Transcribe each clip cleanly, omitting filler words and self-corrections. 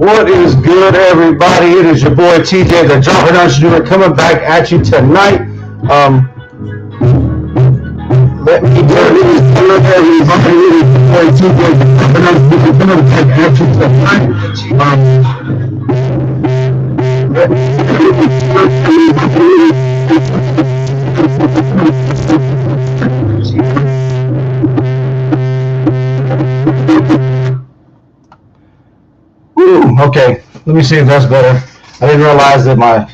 What is good, everybody? It is your boy TJ, the Jarhead Entrepreneur, coming back at you tonight. Let me tell you, everybody, it is your boy TJ, the Jarhead Entrepreneur, coming back at you tonight. Okay, let me see if that's better. I didn't realize that my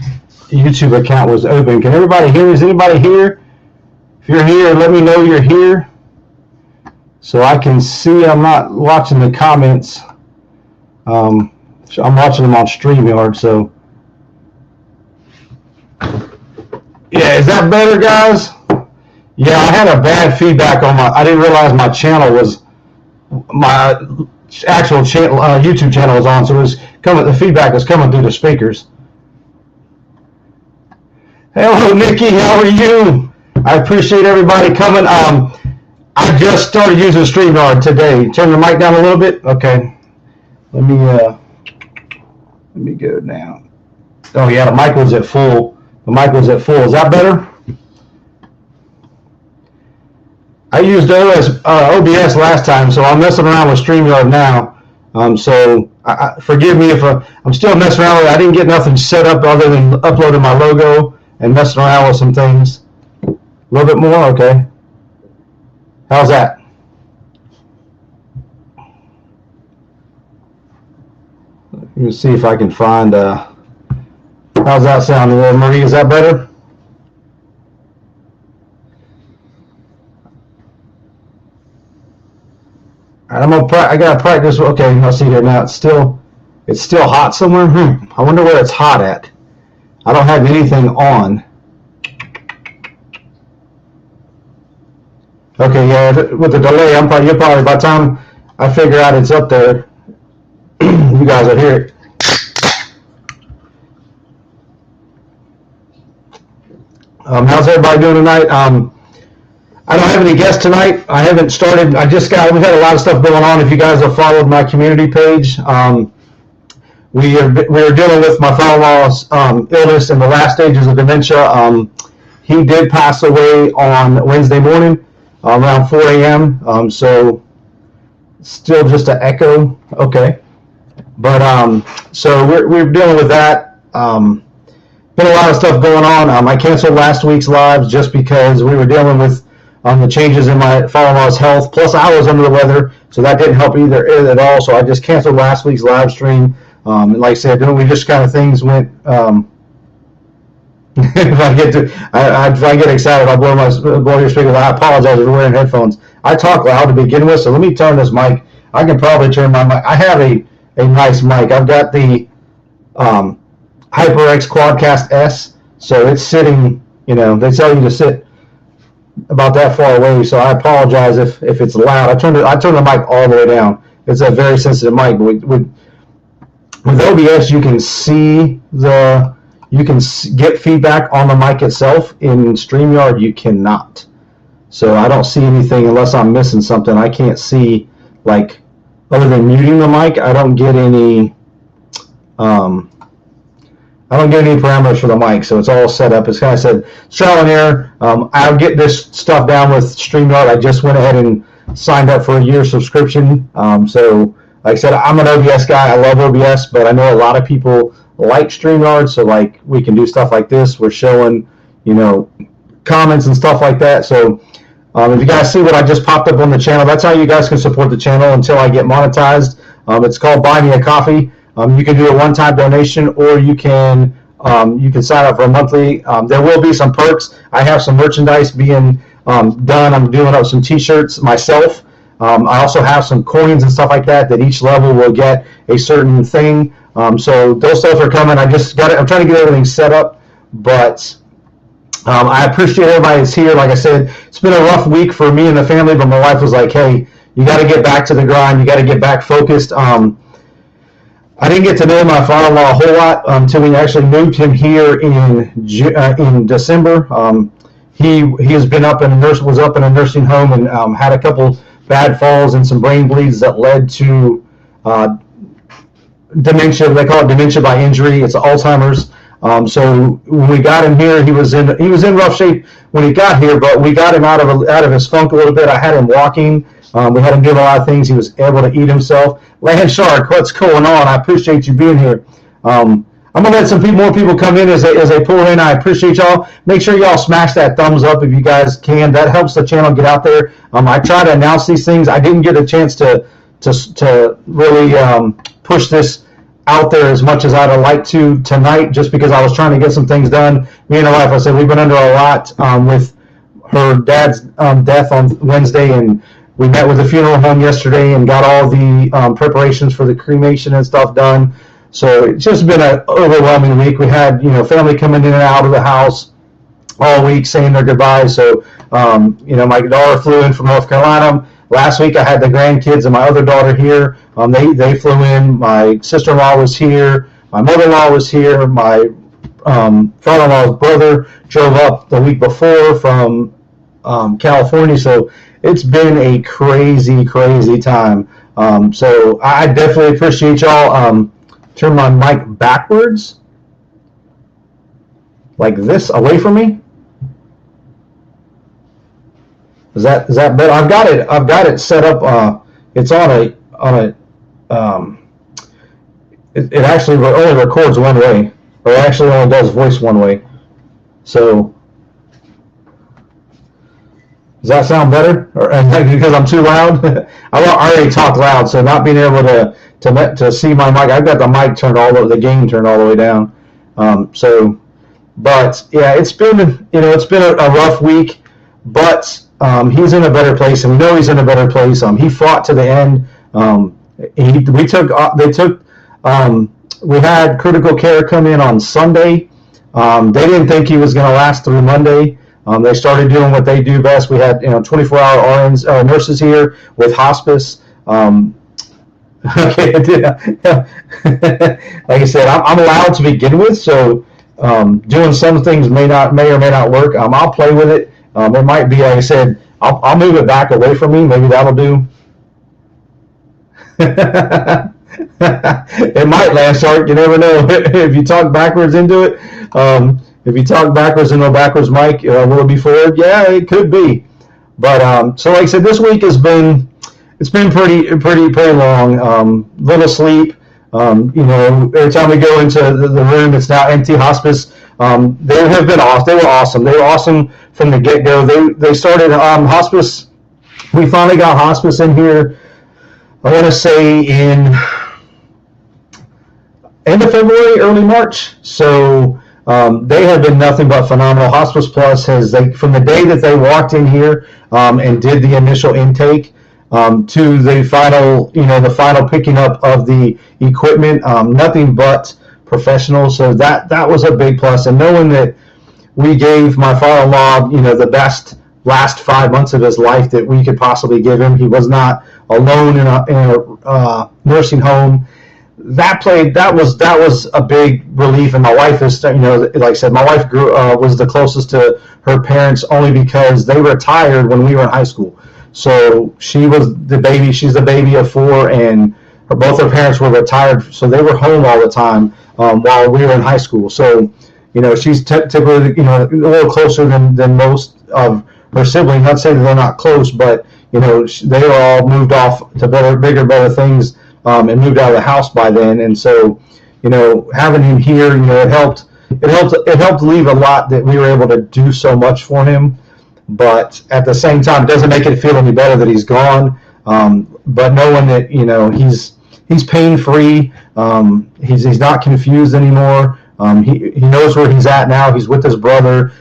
YouTube account was open. Can everybody hear me? Is anybody here? If you're here, let me know you're here so I can see. I'm not watching the comments. I'm watching them on StreamYard, so. Yeah, is that better, guys? Yeah, I had a bad feedback on I didn't realize my channel was, my actual channel, YouTube channel was on, so it was coming, the feedback was coming through the speakers. Hello, Nikki, how are you? I appreciate everybody coming. I just started using StreamYard today. Turn the mic down a little bit. Okay. Let me go down. Oh yeah, the mic was at full. The mic was at full. Is that better? I used OBS last time, so I'm messing around with StreamYard now. So forgive me if I'm still messing around with it. I didn't get nothing set up other than uploading my logo and messing around with some things. A little bit more, okay. How's that? Let me see if I can find. How's that sound, Marie? Is that better? I gotta practice. Okay, I'll see here now. It's still hot somewhere. I wonder where it's hot at. I don't have anything on. Okay, yeah, with the delay, you'll probably by the time I figure out it's up there, you guys will hear it. How's everybody doing tonight? I don't have any guests tonight. I haven't started. We've had a lot of stuff going on. If you guys have followed my community page, we are dealing with my father-in-law's illness in the last stages of dementia. He did pass away on Wednesday morning around 4 a.m. So still just an echo. Okay. But so we're dealing with that. Been a lot of stuff going on. I canceled last week's lives just because we were dealing with the changes in my father-in-law's health. Plus, I was under the weather, so that didn't help either at all. So I just canceled last week's live stream. And like I said, we just kind of things went. If I get excited, I'll blow your speakers. I apologize for wearing headphones. I talk loud to begin with, so let me turn this mic. I can probably turn my mic. I have a nice mic. I've got the HyperX Quadcast S, so it's sitting. They tell you to sit about that far away, so I apologize if it's loud. I turned the mic all the way down. It's a very sensitive mic. But with OBS, you can get feedback on the mic itself. In StreamYard, you cannot. So I don't see anything unless I'm missing something. I can't see, like, other than muting the mic. I don't get any. I don't get any parameters for the mic, so it's all set up. It's kind of said trial and error. I'll get this stuff down with StreamYard. I just went ahead and signed up for a year subscription. So, like I said, I'm an OBS guy. I love OBS, but I know a lot of people like StreamYard. So, like, we can do stuff like this. We're showing, comments and stuff like that. So, if you guys see what I just popped up on the channel, that's how you guys can support the channel until I get monetized. It's called Buy Me a Coffee. You can do a one-time donation, or you can sign up for a monthly. There will be some perks. I have some merchandise being done. I'm doing up some T-shirts myself. I also have some coins and stuff like that each level will get a certain thing. So those stuff are coming. I'm trying to get everything set up, but I appreciate everybody that's here. Like I said, it's been a rough week for me and the family, but my wife was like, "Hey, you got to get back to the grind. You got to get back focused." I didn't get to know my father-in-law a whole lot until we actually moved him here in December. He has been was up in a nursing home and had a couple bad falls and some brain bleeds that led to dementia. They call it dementia by injury. It's Alzheimer's. So when we got him here, he was in rough shape when he got here, but we got him out of his funk a little bit. I had him walking. We had him doing a lot of things. He was able to eat himself. Land Shark, what's going on? I appreciate you being here. I'm gonna let some more people come in as they pull in. I appreciate y'all. Make sure y'all smash that thumbs up if you guys can. That helps the channel get out there. I try to announce these things. I didn't get a chance to really push this out there as much as I'd have liked to tonight, just because I was trying to get some things done. Me and my wife, I said, we've been under a lot with her dad's death on Wednesday, and we met with the funeral home yesterday and got all the preparations for the cremation and stuff done. So it's just been an overwhelming week. We had, family coming in and out of the house all week saying their goodbyes. So, my daughter flew in from North Carolina. Last week I had the grandkids and my other daughter here. They flew in. My sister-in-law was here. My mother-in-law was here. My father-in-law's brother drove up the week before from California. So it's been a crazy, crazy time. So I definitely appreciate y'all. Turn my mic backwards, like this, away from me. Is that better? I've got it set up. It's on a it actually only records one way, or actually only does voice one way. So does that sound better? Or because I'm too loud? I already talk loud, so not being able to see my mic, I've got the mic turned the gain turned all the way down. But yeah, it's been a rough week, but he's in a better place, and we know he's in a better place. He fought to the end. We had critical care come in on Sunday. They didn't think he was going to last through Monday. They started doing what they do best. We had 24-hour RNs, nurses here with hospice. Okay, like I said, I'm allowed to begin with, so doing some things may or may not work. I'll play with it. It might be, like I said, I'll move it back away from me. Maybe that'll do. It might, Land Shark. You never know. If you talk backwards into it, if you talk backwards into a backwards mic, will it be forward? Yeah, it could be. But so, like I said, this week has been. It's been pretty long. Little sleep. Every time we go into the room, it's now empty. Hospice. They have been awesome. They were awesome. They were awesome from the get-go. They started hospice. We finally got hospice in here. I want to say in end of February, early March. So they have been nothing but phenomenal. Hospice Plus from the day that they walked in here and did the initial intake. To the final picking up of the equipment, nothing but professional. So that was a big plus. And knowing that we gave my father-in-law, the best last 5 months of his life that we could possibly give him. He was not alone in a nursing home. That was a big relief. And my wife is, like I said, my wife was the closest to her parents only because they retired when we were in high school. So she was the baby. She's the baby of four, and both her parents were retired, so they were home all the time while we were in high school. So, she's typically a little closer than most of her siblings. Not saying that they're not close, but they were all moved off to bigger, better things, and moved out of the house by then. And so, having him here, it helped. It helped leave a lot that we were able to do so much for him. But at the same time, it doesn't make it feel any better that he's gone. But knowing that he's pain free, he's not confused anymore. He knows where he's at now. He's with his brother.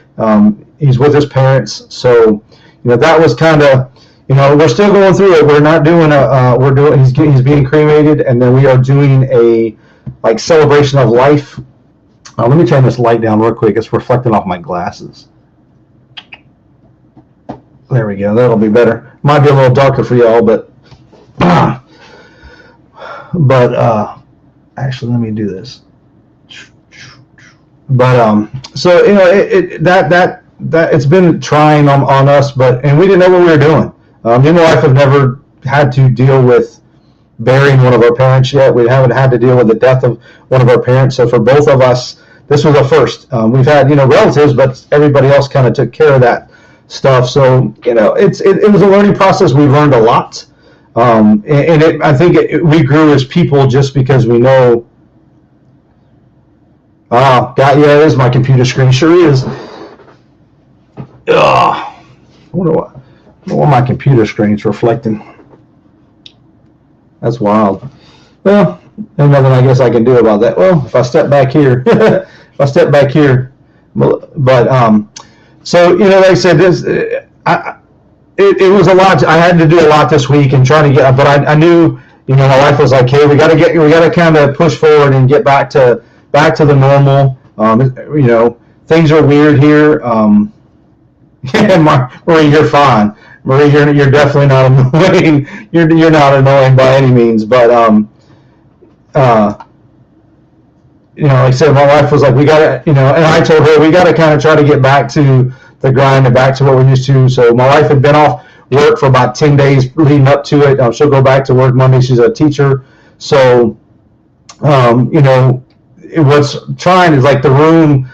He's with his parents. So that was kind of we're still going through it. We're not doing he's being cremated, and then we are doing a celebration of life. Let me turn this light down real quick. It's reflecting off my glasses. There we go. That'll be better. Might be a little darker for y'all, but actually, let me do this. But so that it's been trying on us, and we didn't know what we were doing. Me and my wife have never had to deal with burying one of our parents yet. We haven't had to deal with the death of one of our parents. So for both of us, this was a first. We've had, relatives, but everybody else kind of took care of that stuff. So, it was a learning process. We learned a lot. I think we grew as people just because we know. It is my computer screen. Sure is. I wonder what my computer screen's reflecting. That's wild. Well, there's nothing I guess I can do about that. Well, if I step back here, but so like I said, this it was a lot. I had to do a lot this week and trying to get, but I knew, my wife was like, hey, we got to kind of push forward and get back to the normal. Things are weird here. Marie, you're fine. Marie, you're definitely not annoying. You're not annoying by any means, but like I said, my wife was like, we gotta, and I told her we gotta kind of try to get back to the grind and back to what we're used to. So my wife had been off work for about 10 days leading up to it. She'll go back to work Monday. She's a teacher, so what's trying is like the room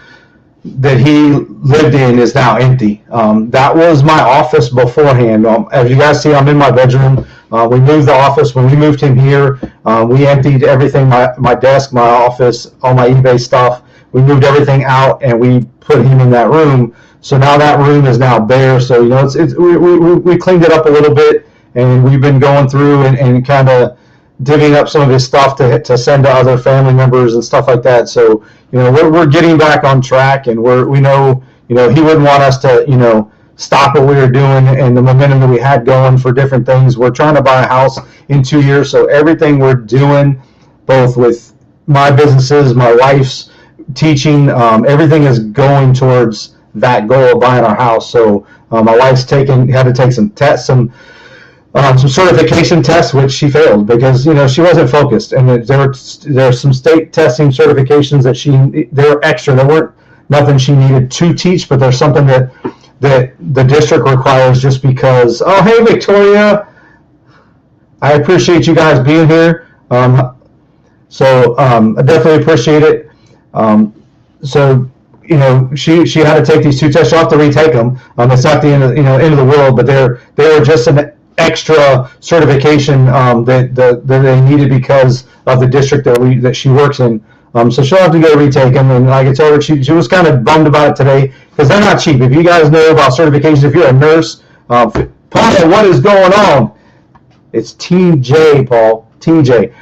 that he lived in is now empty. That was my office beforehand. As you guys see, I'm in my bedroom. We moved the office when we moved him here. We emptied everything, my desk, my office, all my eBay stuff. We moved everything out and we put him in that room. So now that room is now bare. So we cleaned it up a little bit, and we've been going through and kind of divvying up some of his stuff to send to other family members and stuff like that. So we're getting back on track, and we know he wouldn't want us to stop what we were doing and the momentum that we had going for different things. We're trying to buy a house in 2 years, so everything we're doing, both with my businesses, my wife's teaching, everything is going towards that goal of buying our house. So my wife's had to take some tests, some certification tests, which she failed because she wasn't focused, and there's some state testing certifications that they were extra. There weren't nothing she needed to teach, but there's something that the district requires just because. Oh, hey Victoria, I appreciate you guys being here. I definitely appreciate it. She had to take these 2 tests. She'll have to retake them. It's not the end of the world, but they were just an extra certification that they needed because of the district that she works in. So she'll have to go retake them. And like I told her, she was kind of bummed about it today because they're not cheap. If you guys know about certifications, if you're a nurse, Paul, what is going on? It's TJ, Paul. TJ.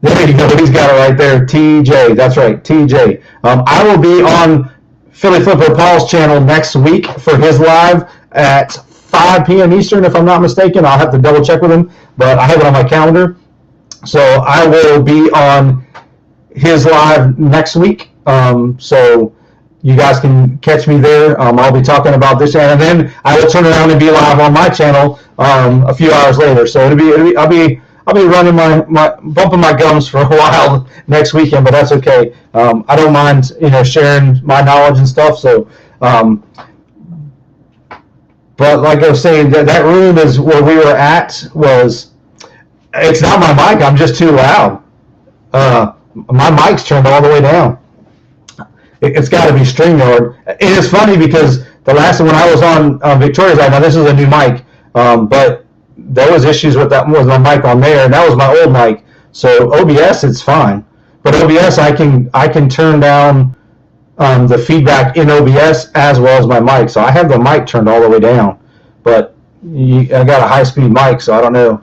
There you go. He's got it right there. TJ. That's right. TJ. I will be on Philly Flipper Paul's channel next week for his live at 5 p.m. Eastern, if I'm not mistaken. I'll have to double check with him, but I have it on my calendar. So I will be on his live next week. So you guys can catch me there. I'll be talking about this, and then I will turn around and be live on my channel a few hours later. So I'll be running bumping my gums for a while next weekend, but that's okay. I don't mind sharing my knowledge and stuff. So, but like I was saying, that room is where we were at was. It's not my mic. I'm just too loud. My mic's turned all the way down. It's got to be StreamYard. It is funny because the last time when I was on Victoria's live, now this is a new mic, but there was issues with my mic on there, and that was my old mic. So OBS, it's fine, but OBS I can turn down the feedback in OBS as well as my mic. So I have the mic turned all the way down, but I got a high-speed mic, so I don't know.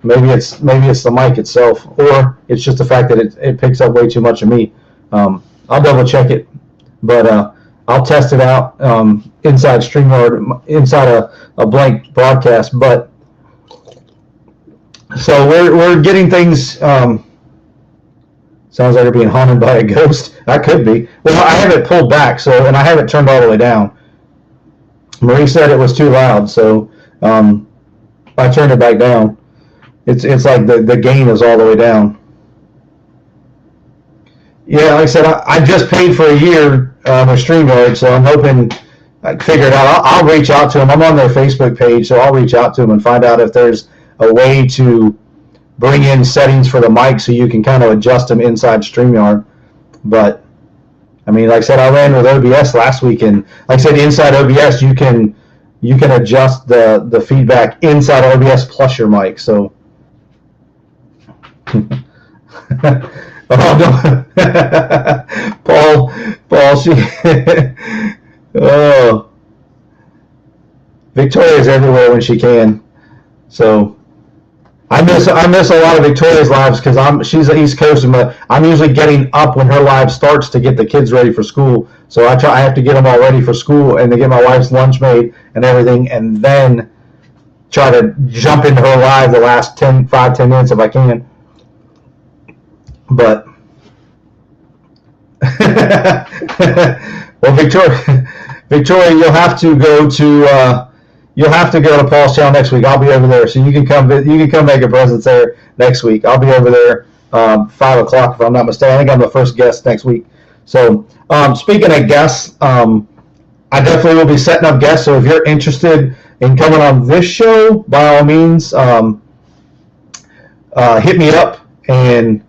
Maybe it's the mic itself, or it's just the fact that it picks up way too much of me. I'll double check it, but I'll test it out inside StreamYard, inside a blank broadcast. But so we're getting things. Sounds like we're being haunted by a ghost. That could be. Well, I have it pulled back, and I have it turned all the way down. Marie said it was too loud, so I turned it back down. It's like the gain is all the way down. Yeah, like I said, I just paid for a year with StreamYard, so I'm hoping I can figure it out. I'll reach out to them. I'm on their Facebook page, so I'll reach out to them and find out if there's a way to bring in settings for the mic so you can kind of adjust them inside StreamYard. But I mean, like I said, I ran with OBS last week, and like I said, inside OBS you can adjust the feedback inside OBS plus your mic. So Paul, she oh, Victoria's everywhere when she can. So I miss a lot of Victoria's lives because she's the East Coast, but I'm usually getting up when her live starts to get the kids ready for school. So I have to get them all ready for school and to get my wife's lunch made and everything, and then try to jump into her live the last 10 minutes if I can. But well, Victoria, you'll have to go to Paul's channel next week. I'll be over there, so you can come make a presence there next week. I'll be over there 5 o'clock if I'm not mistaken. I think I'm the first guest next week. So speaking of guests, I definitely will be setting up guests. So if you're interested in coming on this show, by all means, hit me up and.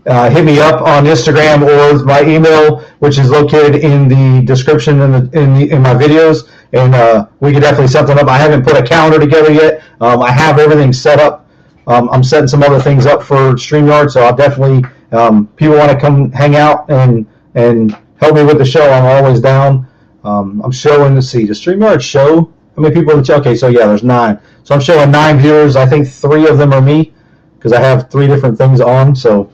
Hit me up on Instagram or my email, which is located in the description in my videos, and we can definitely set something up. I haven't put a calendar together yet. I have everything set up. I'm setting some other things up for StreamYard, so I'll definitely, people want to come hang out and help me with the show, I'm always down. I'm showing, let's see, does StreamYard show how many people? Okay, so yeah, there's 9. So I'm showing 9 viewers. I think 3 of them are me because I have 3 different things on, so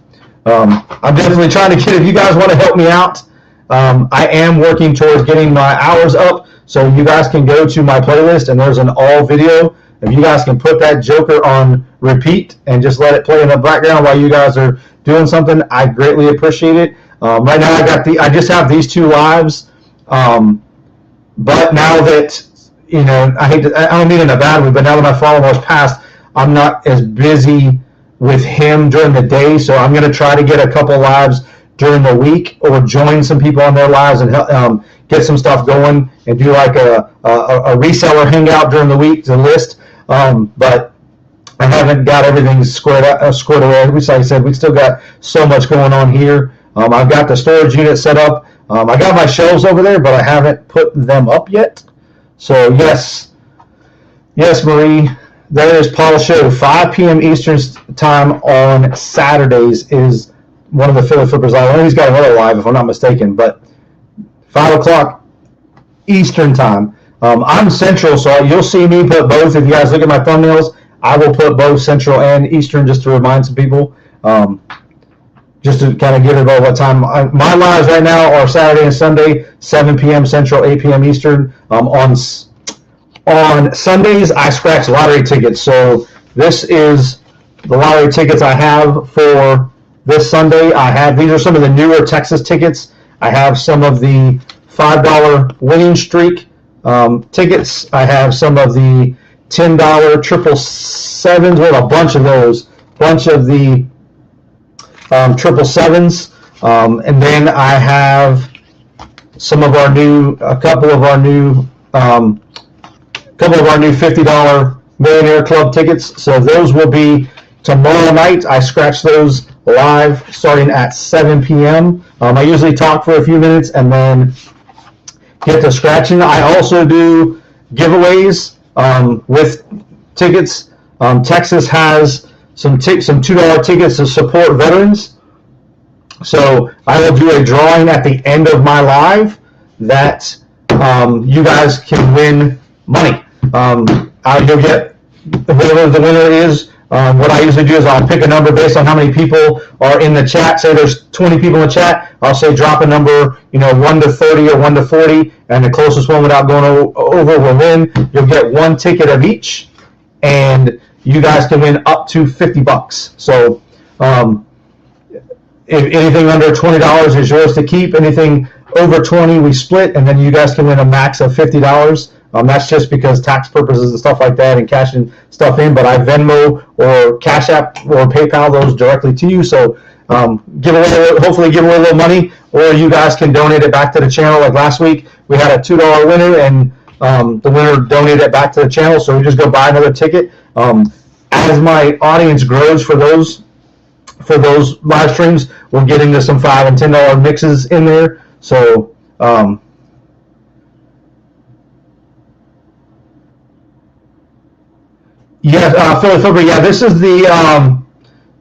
I'm definitely trying to get, if you guys want to help me out, I am working towards getting my hours up, so you guys can go to my playlist and there's an all video. If you guys can put that Joker on repeat and just let it play in the background while you guys are doing something, I greatly appreciate it. Right now I just have these 2 lives, but now that, you know, I don't mean it in a bad way, but now that my follower's passed, I'm not as busy with him during the day, so I'm going to try to get a couple lives during the week or join some people on their lives and get some stuff going and do like a reseller hangout during the week to list. But I haven't got everything squared away. Like I said, we still got so much going on here. I've got the storage unit set up. I got my shelves over there, but I haven't put them up yet. So yes, Marie. There is Paul's show, 5 p.m. Eastern time on Saturdays is one of the Philly Flippers live. I know he's got another live if I'm not mistaken, but 5 o'clock Eastern time. I'm Central, so you'll see me put both. If you guys look at my thumbnails, I will put both Central and Eastern just to remind some people, just to kind of give it about what time. My lives right now are Saturday and Sunday, 7 p.m. Central, 8 p.m. Eastern. On Sundays, I scratch lottery tickets. So this is the lottery tickets I have for this Sunday. These are some of the newer Texas tickets. I have some of the $5 winning streak tickets. I have some of the $10 777s. We have a bunch of those. Bunch of the 777s. And then I have a couple of our new $50 Millionaire Club tickets. So those will be tomorrow night. I scratch those live starting at 7 p.m. I usually talk for a few minutes and then get to scratching. I also do giveaways with tickets. Texas has some $2 tickets to support veterans. So I will do a drawing at the end of my live that you guys can win money. You'll get whoever the winner is. What I usually do is I'll pick a number based on how many people are in the chat. Say there's 20 people in the chat. I'll say drop a number, 1 to 30 or 1 to 40, and the closest one without going over will win. You'll get 1 ticket of each, and you guys can win up to $50. So if anything under $20 is yours to keep. Anything over 20 we split, and then you guys can win a max of $50. That's just because tax purposes and stuff like that and cashing stuff in, but I Venmo or Cash App or PayPal those directly to you. So hopefully give away a little money, or you guys can donate it back to the channel. Like last week, we had a $2 winner, and the winner donated it back to the channel. So we just go buy another ticket As my audience grows for those live streams, we'll get into some $5 and $10 mixes in there. So yeah, Philly Flipper. Yeah, this is the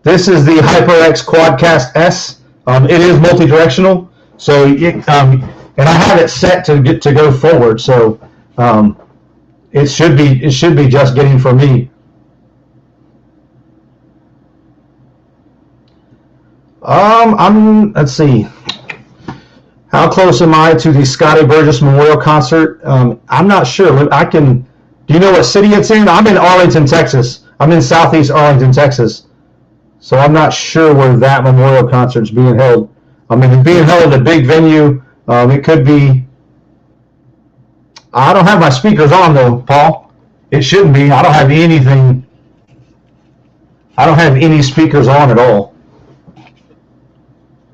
HyperX Quadcast S. It is multi-directional, so and I have it set to go forward. So it should be just getting for me. Let's see. How close am I to the Scotty Burgess Memorial Concert? I'm not sure. Do you know what city it's in? I'm in Arlington, Texas. I'm in Southeast Arlington, Texas. So I'm not sure where that memorial concert's being held. I mean, it's being held at a big venue. It could be. I don't have my speakers on though, Paul. It shouldn't be. I don't have anything. I don't have any speakers on at all.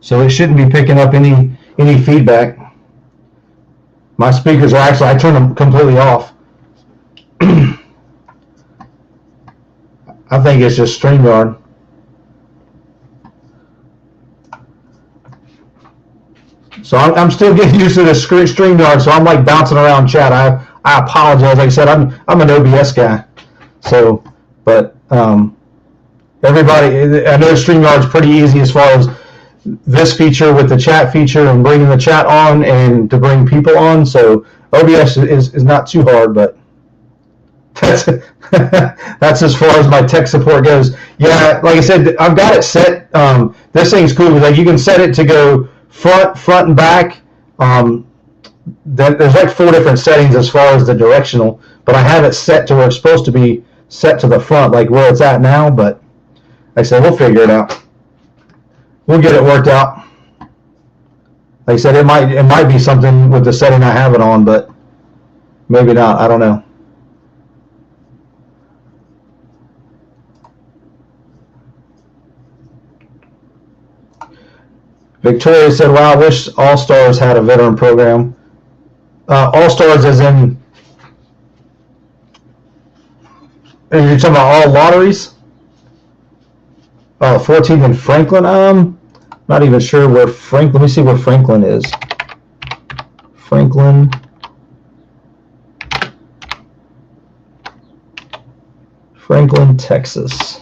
So it shouldn't be picking up any feedback. My speakers are actually, I turned them completely off. I think it's just StreamYard. So I'm still getting used to the StreamYard, so I'm like bouncing around chat. I apologize. Like I said, I'm an OBS guy. So, but everybody, I know StreamYard's pretty easy as far as this feature with the chat feature and bringing the chat on and to bring people on. So OBS is not too hard, but that's as far as my tech support goes. Yeah, like I said, I've got it set. This thing's cool. Like you can set it to go front and back. There's like 4 different settings as far as the directional, but I have it set to where it's supposed to be set to the front, like where it's at now. But like I said, we'll figure it out. We'll get it worked out. Like I said, it might be something with the setting I have it on, but maybe not. I don't know. Victoria said, wow, I wish All Stars had a veteran program. All Stars as in, you're talking about all lotteries? 14th and Franklin. Not even sure where Franklin. Let me see where Franklin is. Franklin. Franklin, Texas.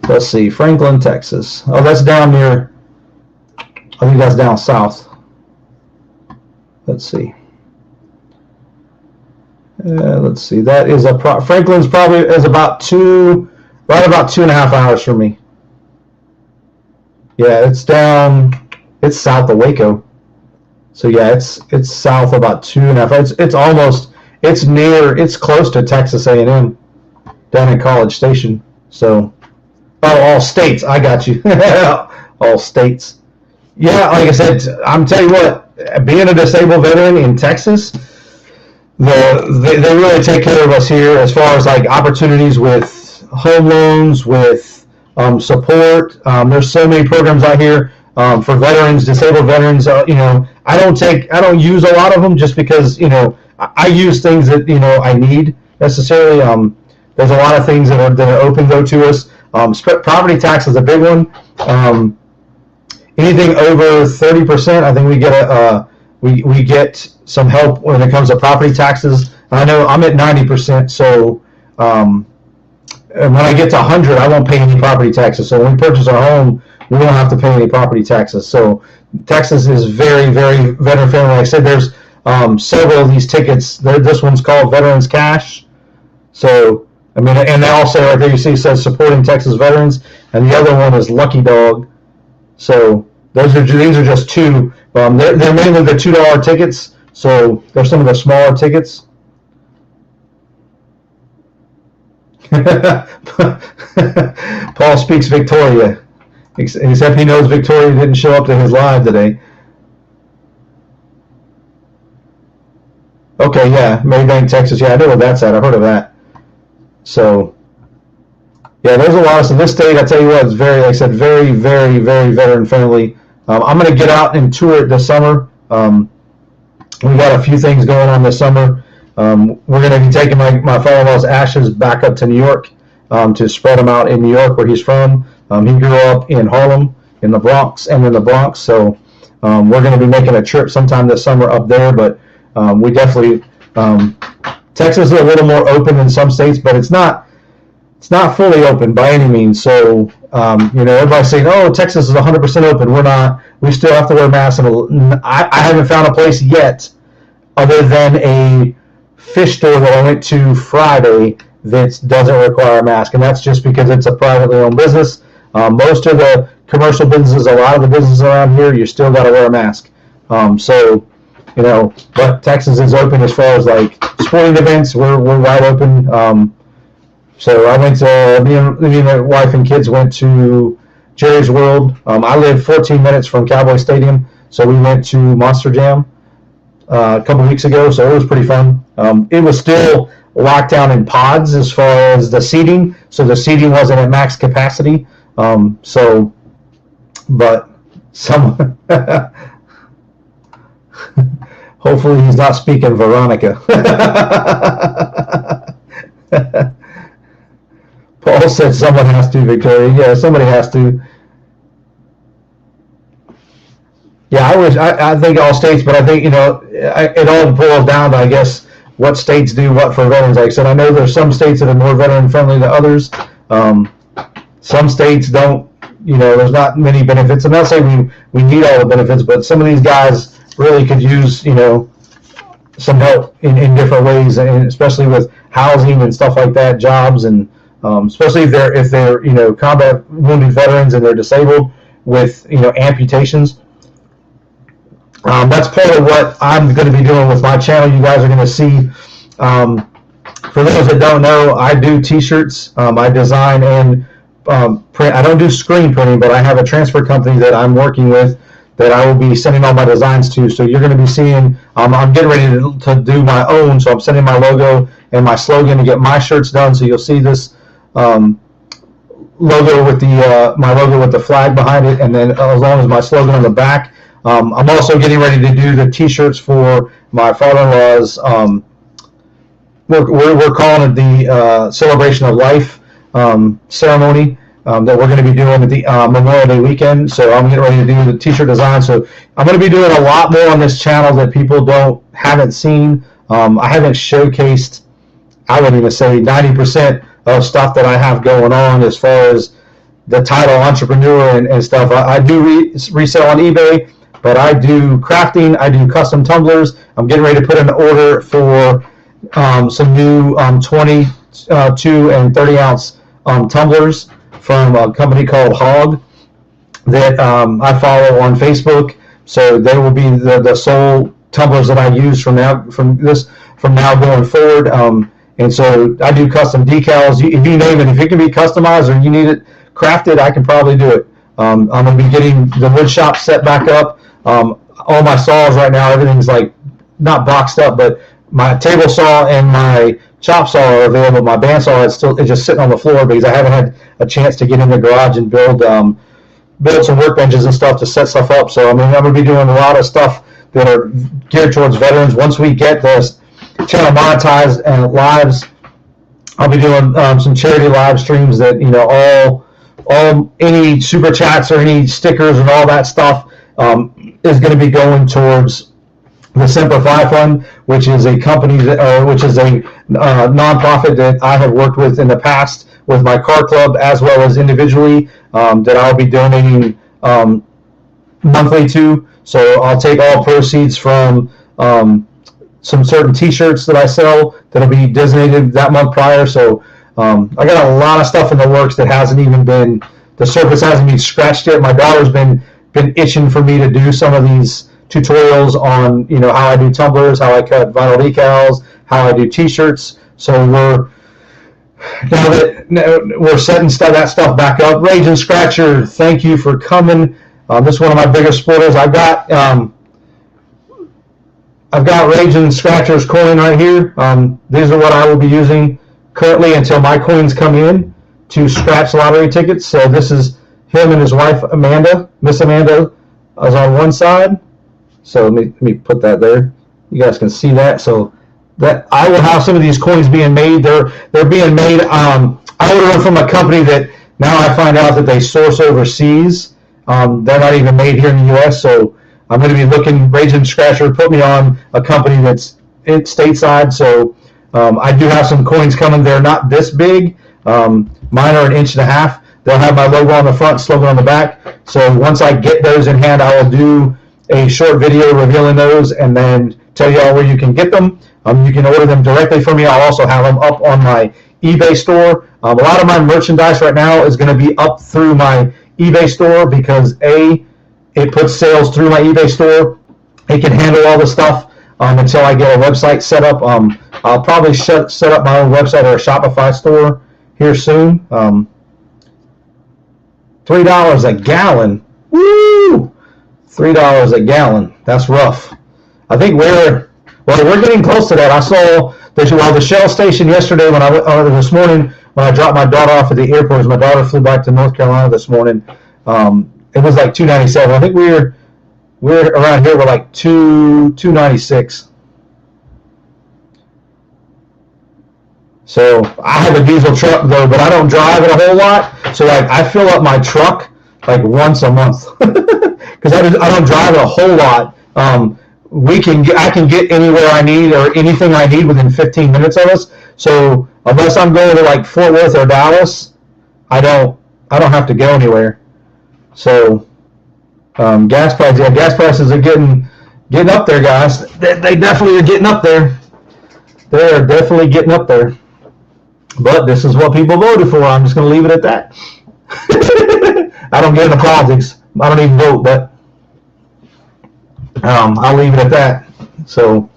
Let's see, Franklin, Texas. Oh, that's down near. I think that's down south. Let's see. Let's see. That is Franklin's probably is about right about 2.5 hours from me. Yeah, it's down. It's south of Waco. So yeah, it's south about 2.5 hours. It's close to Texas A&M down in College Station. So, all states. I got you. All states. Yeah, like I said, I'm telling you what. Being a disabled veteran in Texas. They really take care of us here as far as like opportunities with home loans, with support. There's so many programs out here for veterans, disabled veterans. I don't use a lot of them just because I use things that I need necessarily. There's a lot of things that are open though to us. Property tax is a big one. Anything over 30%, I think we get some help when it comes to property taxes. I know I'm at 90%, so and when I get to 100, I won't pay any property taxes. So when we purchase our home, we don't have to pay any property taxes. So Texas is very, very veteran friendly. Like I said, there's several of these tickets. This one's called Veterans Cash. So I mean, and they all say right there, you see, it says supporting Texas veterans, and the other one is Lucky Dog. So these are just 2. They're mainly the $2 tickets. So they're some of the smaller tickets. Paul speaks Victoria, except he knows Victoria didn't show up to his live today. Okay, yeah, Maybank, Texas. Yeah, I know where that's at. I've heard of that. So, yeah, there's a lot of stuff. This state, I tell you what, is very, like I said, very, very, very veteran friendly. I'm going to get out and tour it this summer. We got a few things going on this summer. We're going to be taking my father-in-law's ashes back up to New York to spread them out in New York, where he's from. He grew up in Harlem, in the Bronx, so we're going to be making a trip sometime this summer up there. But we definitely Texas is a little more open than some states, but it's not fully open by any means. So everybody's saying, "Oh, Texas is 100% open." We're not. We still have to wear masks. And I haven't found a place yet, other than a fish store that I went to Friday, that doesn't require a mask, and that's just because it's a privately owned business. Most of the commercial businesses, a lot of the businesses around here, you still got to wear a mask. But Texas is open as far as like sporting events. We're wide open. So I went to, me and my wife and kids went to Jerry's World. I live 14 minutes from Cowboy Stadium, so we went to Monster Jam a couple weeks ago, so it was pretty fun. It was still locked down in pods as far as the seating, so the seating wasn't at max capacity. But some hopefully he's not speaking Veronica. Paul said someone has to, Victoria. Yeah, somebody has to. Yeah, I think all states, but I think, it all boils down to, I guess, what states do what for veterans. Like I said, I know there's some states that are more veteran friendly than others. Some states don't, there's not many benefits. I'm not saying we need all the benefits, but some of these guys really could use, some help in different ways, and especially with housing and stuff like that, jobs, and especially if they're combat wounded veterans and they're disabled with amputations. That's part of what I'm going to be doing with my channel. You guys are going to see. For those that don't know, I do T-shirts. I design and print. I don't do screen printing, but I have a transfer company that I'm working with that I will be sending all my designs to. So you're going to be seeing. I'm getting ready to do my own. So I'm sending my logo and my slogan to get my shirts done. So you'll see this logo with my logo with the flag behind it, and then as long as my slogan on the back. I'm also getting ready to do the T-shirts for my father-in-law's. We're calling it the Celebration of Life ceremony that we're going to be doing at the Memorial Day weekend. So I'm getting ready to do the T-shirt design. So I'm going to be doing a lot more on this channel that people haven't seen. I haven't showcased, I would even say 90% of stuff that I have going on as far as the title entrepreneur and stuff. I do resell on eBay. But I do crafting, I do custom tumblers. I'm getting ready to put in an order for some new 22 and 30 ounce tumblers from a company called Hog that I follow on Facebook. So they will be the sole tumblers that I use from now going forward. And so I do custom decals. If you name it, if it can be customized or you need it crafted, I can probably do it. I'm going to be getting the wood shop set back up. All my saws right now, everything's like not boxed up, but my table saw and my chop saw are available. My bandsaw is just sitting on the floor because I haven't had a chance to get in the garage and build some workbenches and stuff to set stuff up. So I'm going to be doing a lot of stuff that are geared towards veterans. Once we get this channel monetized and lives, I'll be doing some charity live streams that all any super chats or any stickers and all that stuff is going to be going towards the Simplify Fund, which is a company which is a nonprofit that I have worked with in the past with my car club as well as individually that I'll be donating monthly to. So I'll take all proceeds from some certain T-shirts that I sell that'll be designated that month prior. So I got a lot of stuff in the works that hasn't even been, the surface hasn't been scratched yet. My daughter's been itching for me to do some of these tutorials on how I do tumblers, how I cut vinyl decals, how I do T-shirts. So now that we're setting that stuff back up. Rage and Scratcher, thank you for coming. This is one of my biggest supporters. I've got Rage and Scratcher's coin right here. These are what I will be using currently until my coins come in to scratch lottery tickets. So this is him and his wife Amanda. Miss Amanda is on one side. So let me put that there. You guys can see that. So that I will have some of these coins being made. They're being made. I order them from a company that now I find out that they source overseas. They're not even made here in the U.S. So I'm going to be looking. Raging Scratcher put me on a company that's stateside. So I do have some coins coming. They're not this big. Mine are 1.5 inches. They'll have my logo on the front, slogan on the back. So once I get those in hand, I will do a short video revealing those and then tell you all where you can get them. You can order them directly from me. I'll also have them up on my eBay store. A lot of my merchandise right now is going to be up through my eBay store because A, it puts sales through my eBay store. It can handle all the stuff until I get a website set up. I'll probably set up my own website or a Shopify store here soon. $3 a gallon. Woo! $3 a gallon. That's rough. I think we're getting close to that. I saw the Shell station yesterday this morning when I dropped my daughter off at the airport. As my daughter flew back to North Carolina this morning. It was like $2.97. I think we're around here. We're like $2.96. So I have a diesel truck though, but I don't drive it a whole lot. So like I fill up my truck like once a month because I don't drive it a whole lot. I can get anywhere I need or anything I need within 15 minutes of us. So unless I'm going to like Fort Worth or Dallas, I don't have to go anywhere. So gas prices are getting up there, guys. They definitely are getting up there. They are definitely getting up there. But this is what people voted for. I'm just going to leave it at that. I don't get into politics. I don't even vote, but I'll leave it at that. So,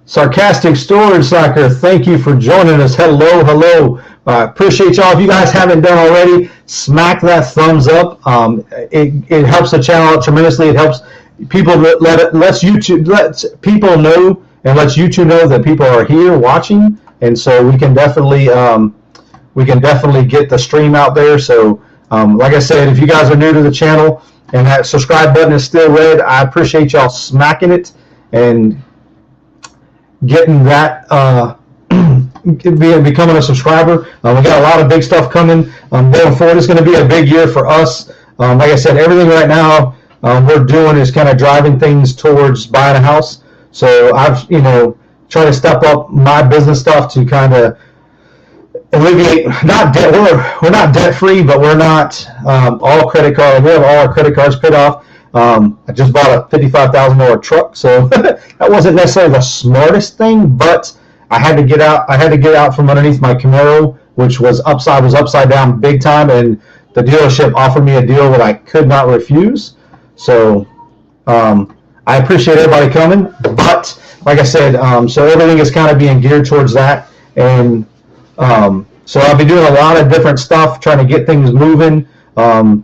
Sarcastic Storage Slacker, thank you for joining us. Hello. Appreciate y'all. If you guys haven't done already, smack that thumbs up. It helps the channel out tremendously. It helps people lets people know and lets YouTube know that people are here watching. And so we can definitely get the stream out there. So like I said, if you guys are new to the channel and that subscribe button is still red, I appreciate y'all smacking it and getting that becoming a subscriber. We got a lot of big stuff coming going forward. It's going to be a big year for us. Like I said, everything right now we're doing is kind of driving things towards buying a house. So I've try to step up my business stuff to kind of alleviate, not debt. We're not debt free, but we're not all credit card. We have all our credit cards paid off. I just bought a $55,000 truck, so that wasn't necessarily the smartest thing, but I had to get out. I had to get out from underneath my Camaro, which was upside down big time, and the dealership offered me a deal that I could not refuse. So I appreciate everybody coming, but like I said, so everything is kind of being geared towards that, and so I'll be doing a lot of different stuff, trying to get things moving. I'm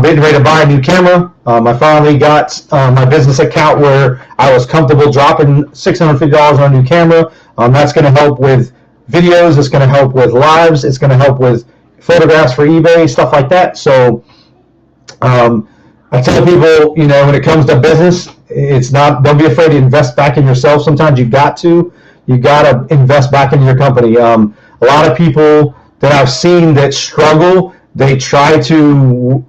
getting ready to buy a new camera. I finally got my business account where I was comfortable dropping $650 on a new camera. That's going to help with videos. It's going to help with lives. It's going to help with photographs for eBay, stuff like that. So I tell people, when it comes to business, don't be afraid to invest back in yourself. Sometimes you got to invest back into your company. A lot of people that I've seen that struggle, they try to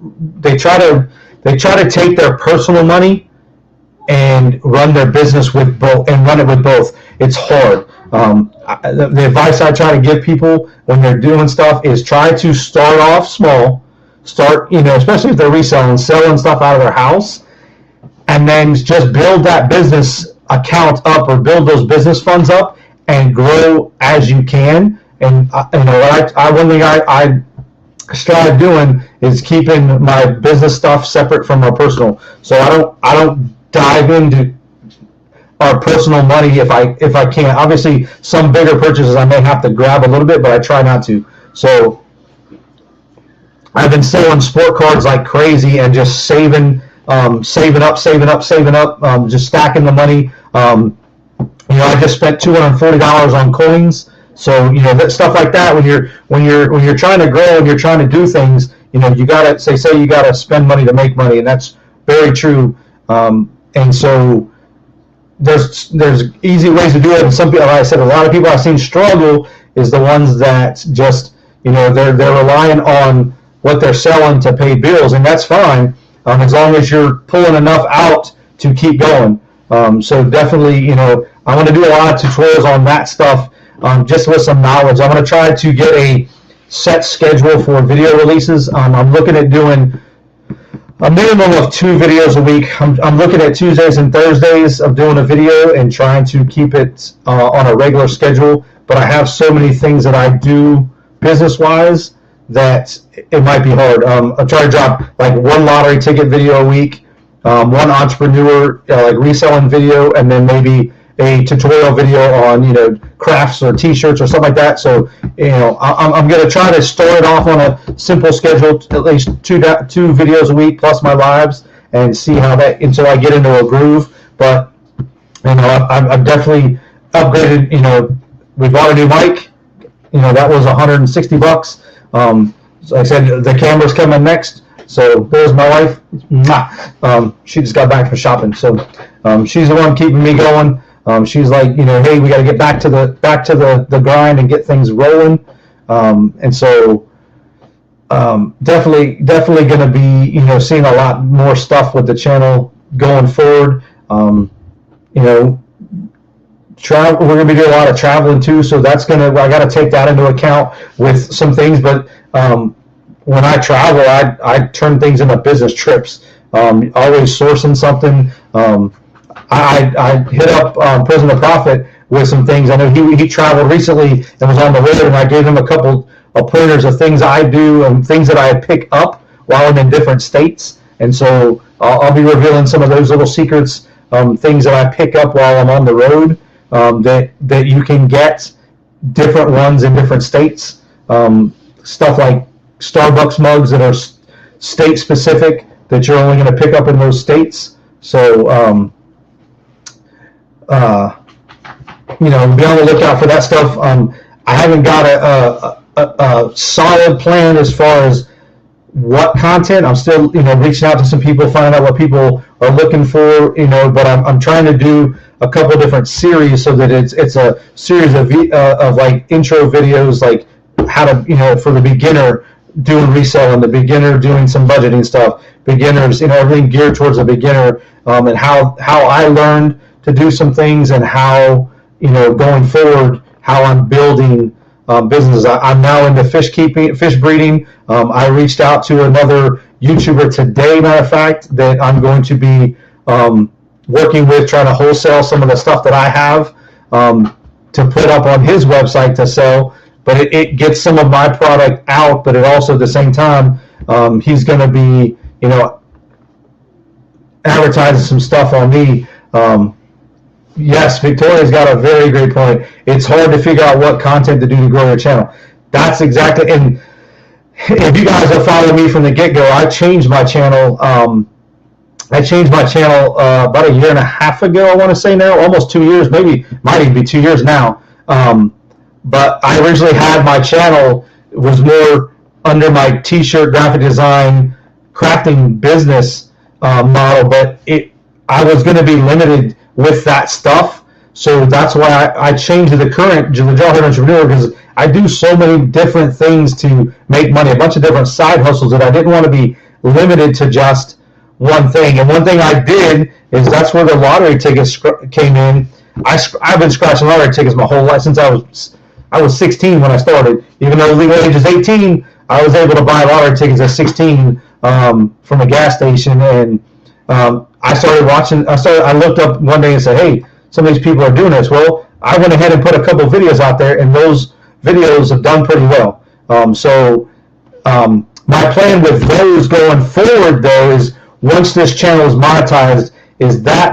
take their personal money and run their business with both, and run it with both. It's hard. The advice I try to give people when they're doing stuff is try to start off small. Start, especially if they're reselling, selling stuff out of their house, and then just build that business account up or build those business funds up and grow as you can. And one thing I strive doing is keeping my business stuff separate from our personal. So I don't dive into our personal money if I can. Obviously, some bigger purchases I may have to grab a little bit, but I try not to. So I've been selling sport cards like crazy and just saving up, just stacking the money. I just spent $240 on coins. So that stuff like that. When you're trying to grow and you're trying to do things, you gotta say you gotta spend money to make money, and that's very true. And so there's easy ways to do it, and some people, like I said, a lot of people I've seen struggle is the ones that just, they're relying on what they're selling to pay bills, and that's fine, as long as you're pulling enough out to keep going. So definitely, I want to do a lot of tutorials on that stuff, just with some knowledge. I'm going to try to get a set schedule for video releases. I'm looking at doing a minimum of 2 videos a week. I'm looking at Tuesdays and Thursdays of doing a video and trying to keep it on a regular schedule. But I have so many things that I do business-wise that it might be hard. I try to drop like 1 lottery ticket video a week, 1 entrepreneur like reselling video, and then maybe a tutorial video on crafts or t-shirts or something like that. So I'm going to try to start it off on a simple schedule, at least two videos a week plus my lives, and see how that, until I get into a groove. But I've definitely upgraded. We bought a new mic. That was $160. Like I said, the camera's coming next. So there's my wife. She just got back from shopping, so she's the one keeping me going. She's like, hey, we got to get back to the grind and get things rolling. And so definitely going to be seeing a lot more stuff with the channel going forward. We're going to be doing a lot of traveling too, so I got to take that into account with some things. But when I travel, I turn things into business trips. Always sourcing something. I hit up Prison of Profit with some things. I know he traveled recently and was on the road, and I gave him a couple of pointers of things I do and things that I pick up while I'm in different states. And so I'll be revealing some of those little secrets, things that I pick up while I'm on the road, that you can get different ones in different states. Stuff like Starbucks mugs that are state specific that you're only going to pick up in those states. So be on the lookout for that stuff. I haven't got a solid plan as far as what content. I'm still reaching out to some people, finding out what people are looking for. But I'm trying to do a couple different series so that it's a series of like intro videos, like how to for the beginner doing reselling, the beginner doing some budgeting stuff, beginners, everything geared towards the beginner, and how I learned to do some things, and how going forward, how I'm building businesses. I'm now into fish breeding. I reached out to another YouTuber today, matter of fact, that I'm going to be working with, trying to wholesale some of the stuff that I have to put up on his website to sell. But it gets some of my product out, but it also at the same time, he's going to be advertising some stuff on me. Yes, Victoria's got a very great point. It's hard to figure out what content to do to grow your channel. That's exactly, and if you guys have followed me from the get-go, I changed my channel. About a year and a half ago, I want to say now, almost 2 years, maybe, might even be 2 years now. But I originally had my channel, it was more under my t-shirt graphic design crafting business model, but I was going to be limited with that stuff, so that's why I changed to the Jarhead Entrepreneur, because I do so many different things to make money, a bunch of different side hustles, that I didn't want to be limited to just one thing. And one thing I did is that's where the lottery tickets came in. I've been scratching lottery tickets my whole life since I was 16 when I started. Even though the legal age is 18, I was able to buy lottery tickets at 16 from a gas station, and I started watching. I looked up one day and said, "Hey, some of these people are doing this." Well, I went ahead and put a couple videos out there, and those videos have done pretty well. My plan with those going forward, though, is once this channel is monetized,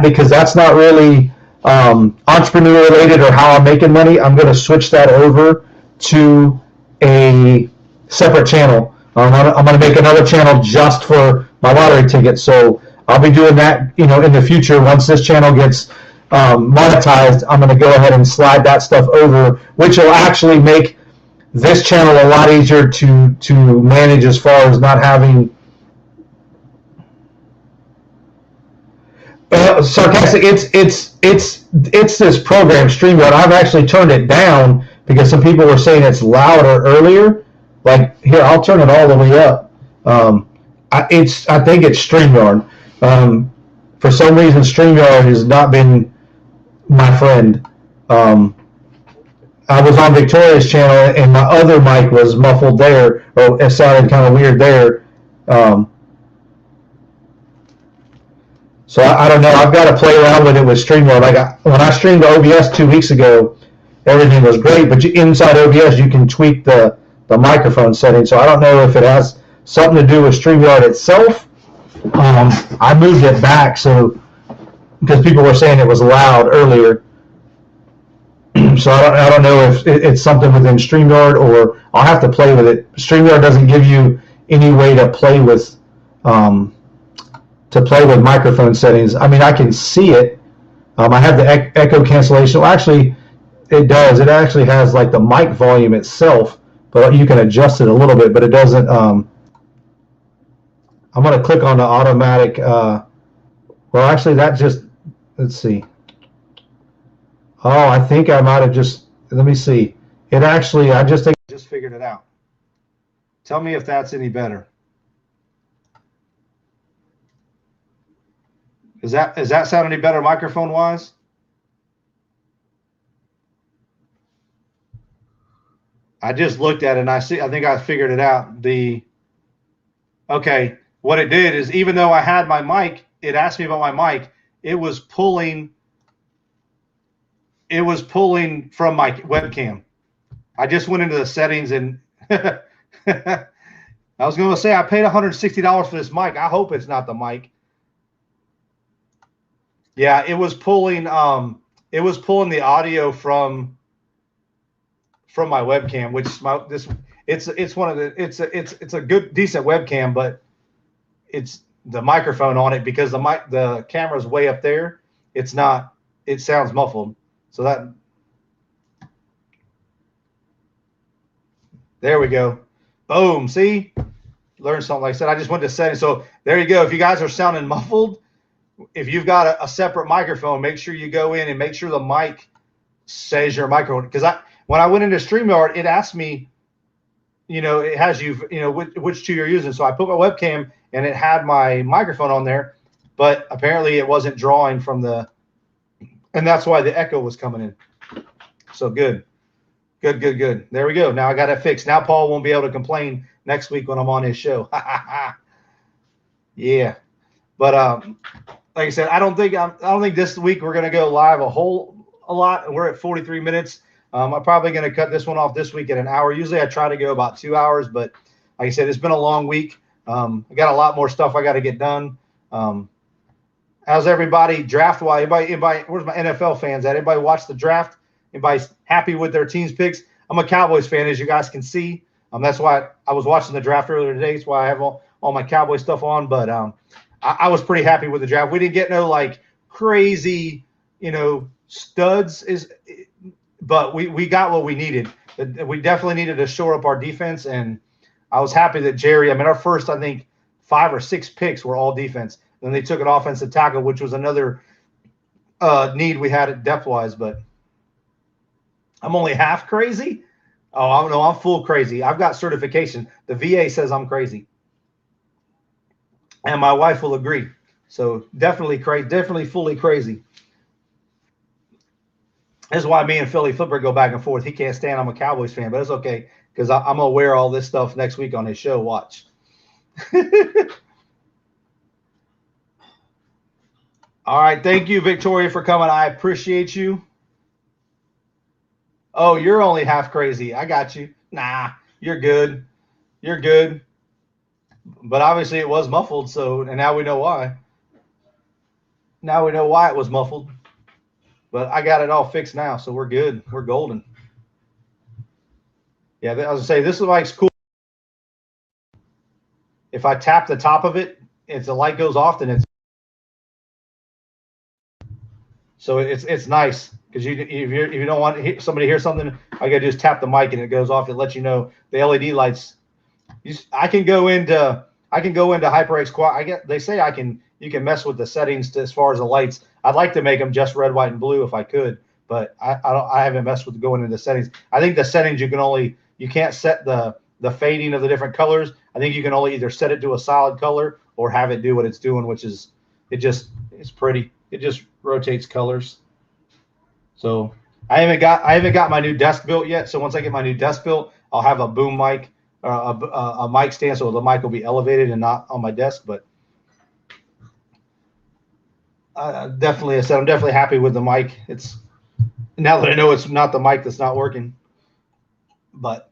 because that's not really entrepreneur related or how I'm making money. I'm going to switch that over to a separate channel. I'm going to make another channel just for my lottery tickets. So I'll be doing that, in the future. Once this channel gets monetized, I'm going to go ahead and slide that stuff over, which will actually make this channel a lot easier to manage, as far as not having Sarcastic. It's this program StreamYard. I've actually turned it down because some people were saying it's louder earlier. Like here, I'll turn it all the way up. I think it's StreamYard. For some reason, StreamYard has not been my friend. I was on Victoria's channel and my other mic was muffled there, or it sounded kind of weird there. Um, So I don't know. I've got to play around with it with StreamYard. When I streamed to OBS 2 weeks ago, everything was great. But inside OBS, you can tweak the microphone setting. So I don't know if it has something to do with StreamYard itself. I moved it back because people were saying it was loud earlier. So I don't know if it's something within StreamYard or I'll have to play with it. StreamYard doesn't give you any way to play with microphone settings. I mean, I can see it. I have the echo cancellation. Well, actually, it does. It actually has like the mic volume itself, but you can adjust it a little bit, but it doesn't. I'm going to click on the automatic. Well, actually, let's see. Oh, I think I might have let me see. I just figured it out. Tell me if that's any better. Does that sound any better microphone wise? I just looked at it and I think I figured it out. Okay, what it did is even though I had my mic, it asked me about my mic. It was pulling from my webcam. I just went into the settings and I was going to say I paid $160 for this mic. I hope it's not the mic. Yeah, it was pulling the audio from my webcam, which it's a good decent webcam, but it's the microphone on it because the camera's way up there. It sounds muffled. So there we go. Boom. See? Learned something like I said. I just went to settings. So there you go. If you guys are sounding muffled, if you've got a separate microphone, make sure you go in and make sure the mic says your microphone. Because when I went into StreamYard, it asked me, it has which two you're using. So I put my webcam and it had my microphone on there, but apparently it wasn't drawing and that's why the echo was coming in. So good. There we go. Now I got it fixed. Now Paul won't be able to complain next week when I'm on his show. Yeah. But like I said, I don't think this week we're gonna go live a lot. We're at 43 minutes. I'm probably gonna cut this one off this week at an hour. Usually I try to go about 2 hours, but like I said, it's been a long week. I got a lot more stuff I got to get done. How's everybody draft-wise? Everybody, where's my NFL fans at? Everybody watch the draft? Everybody's happy with their team's picks? I'm a Cowboys fan, as you guys can see. That's why I was watching the draft earlier today. That's why I have all my Cowboy stuff on. But I was pretty happy with the draft. We didn't get no like crazy, studs, but we got what we needed. We definitely needed to shore up our defense, and I was happy that Jerry. I mean, our first, I think, 5 or 6 picks were all defense. Then they took an offensive tackle, which was another need we had at depth-wise. But I'm only half crazy. Oh, no, I'm full crazy. I've got certification. The VA says I'm crazy, and my wife will agree. So definitely crazy, definitely fully crazy. This is why me and Philly Flipper go back and forth. He can't stand I'm a Cowboys fan, but it's okay because I'm going to wear all this stuff next week on his show. Watch. All right. Thank you, Victoria, for coming. I appreciate you. Oh, you're only half crazy. I got you. Nah, you're good. You're good. But obviously it was muffled, and now we know why. Now we know why it was muffled. But I got it all fixed now, so we're good. We're golden. Yeah, I was going to say, this mic's cool. If I tap the top of it, if the light goes off, then it's nice because if you don't want somebody to hear something, all you got to do is tap the mic and it goes off. It lets you know the LED lights. I can I can go into HyperX Quad. They say you can mess with the settings as far as the lights. I'd like to make them just red, white, and blue if I could, but I haven't messed with going into settings. I think the settings you can't set the fading of the different colors. I think you can only either set it to a solid color or have it do what it's doing, which is it's pretty. It just rotates colors. So I haven't got my new desk built yet. So once I get my new desk built, I'll have a boom mic, a mic stand, so the mic will be elevated and not on my desk. But I'm definitely happy with the mic. It's now that I know it's not the mic that's not working. But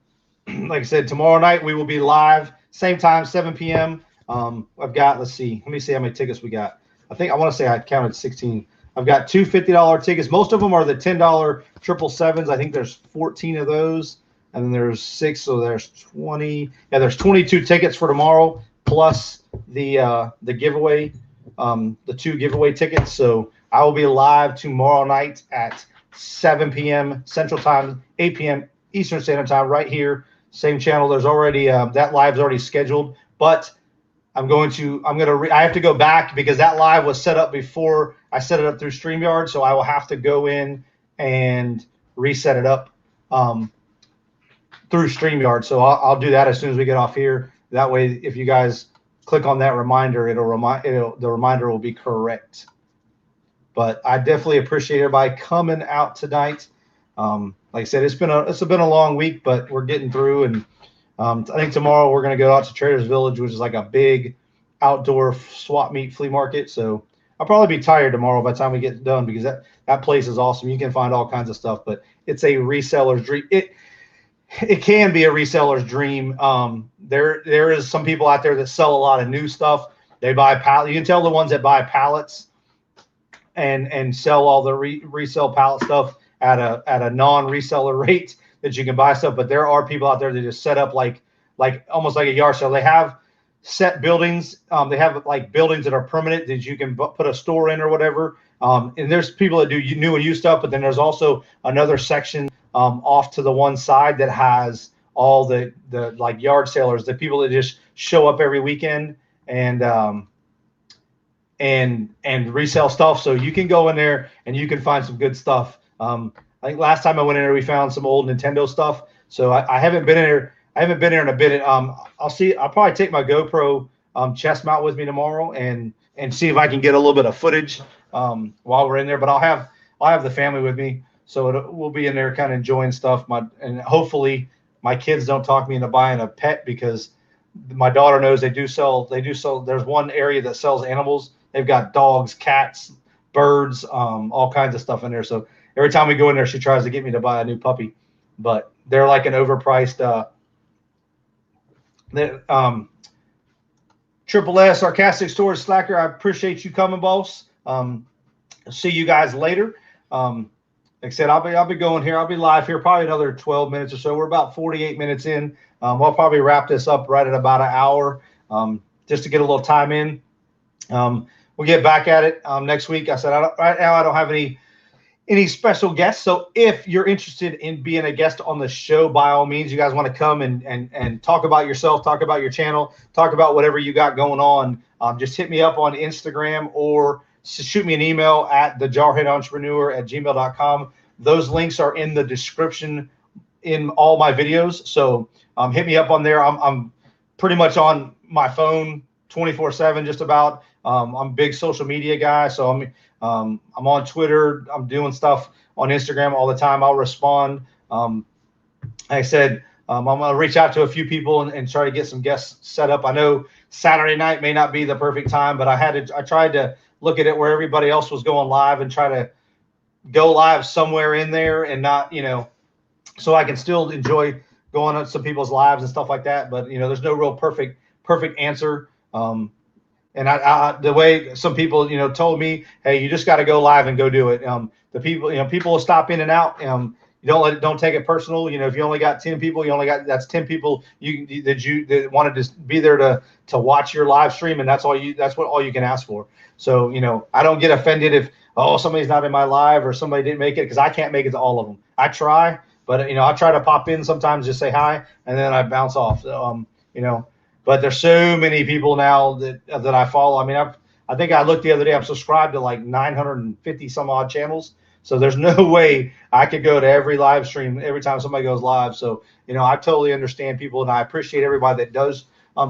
like I said, tomorrow night we will be live, same time, 7 p.m. I've got, let me see how many tickets we got. I want to say I counted 16. I've got two $50 tickets. Most of them are the $10 777s. I think there's 14 of those, and then there's 6, so there's 20. Yeah, there's 22 tickets for tomorrow, plus the giveaway, the 2 giveaway tickets. So I will be live tomorrow night at 7 p.m. Central Time, 8 p.m. Eastern Standard Time, right here, same channel. There's already that live's already scheduled, but I have to go back because that live was set up before I set it up through StreamYard, so I will have to go in and reset it up through StreamYard. So I'll do that as soon as we get off here. That way, if you guys click on that reminder, the reminder will be correct. But I definitely appreciate everybody coming out tonight. Like I said, it's been a long week, but we're getting through. And I think tomorrow we're going to go out to Traders Village, which is like a big outdoor swap meet flea market. So I'll probably be tired tomorrow by the time we get done because that place is awesome. You can find all kinds of stuff, but it's a reseller's dream. It can be a reseller's dream. There is some people out there that sell a lot of new stuff. They buy pallets. You can tell the ones that buy pallets and sell all the resell pallet stuff at a non-reseller rate that you can buy stuff. But there are people out there that just set up like almost like a yard sale. They have set buildings. They have like buildings that are permanent that you can put a store in or whatever. And there's people that do new and used stuff, but then there's also another section off to the one side that has all the like yard salers, the people that just show up every weekend and resell stuff. So you can go in there and you can find some good stuff. I think last time I went in there, we found some old Nintendo stuff. So I haven't been in there. I haven't been there in a bit. I'll probably take my GoPro chest mount with me tomorrow and see if I can get a little bit of footage while we're in there. But I'll have the family with me, so we'll be in there kind of enjoying stuff. And hopefully my kids don't talk me into buying a pet because my daughter knows they do sell. There's one area that sells animals. They've got dogs, cats, birds, all kinds of stuff in there. So every time we go in there, she tries to get me to buy a new puppy, but they're like an overpriced. Triple S Sarcastic Storage Slacker. I appreciate you coming, boss. See you guys later. Like I said, I'll be going here. I'll be live here probably another 12 minutes or so. We're about 48 minutes in. We'll probably wrap this up right at about an hour, just to get a little time in. We'll get back at it next week. I said right now I don't have any special guests. So if you're interested in being a guest on the show, by all means, you guys want to come and talk about yourself, talk about your channel, talk about whatever you got going on, just hit me up on Instagram or shoot me an email at thejarheadentrepreneur@gmail.com. Those links are in the description in all my videos. So hit me up on there. I'm pretty much on my phone 24/7 just about. I'm a big social media guy, so I'm on Twitter. I'm doing stuff on Instagram all the time. I'll respond. Like I said, I'm going to reach out to a few people and try to get some guests set up. I know Saturday night may not be the perfect time, but I tried to look at it where everybody else was going live and try to go live somewhere in there and not, so I can still enjoy going on some people's lives and stuff like that. But, there's no real perfect answer. And the way some people, told me, hey, you just got to go live and go do it. The people, people will stop in and out. Don't take it personal. If you only got 10 people, that's 10 people that wanted to be there to watch your live stream. And that's all you can ask for. So, I don't get offended if, somebody's not in my live or somebody didn't make it, because I can't make it to all of them. I try, but I try to pop in sometimes, just say hi, and then I bounce off. So, but there's so many people now that I follow. I mean, I think I looked the other day, I'm subscribed to like 950 some odd channels. So there's no way I could go to every live stream every time somebody goes live. So, I totally understand people, and I appreciate everybody that does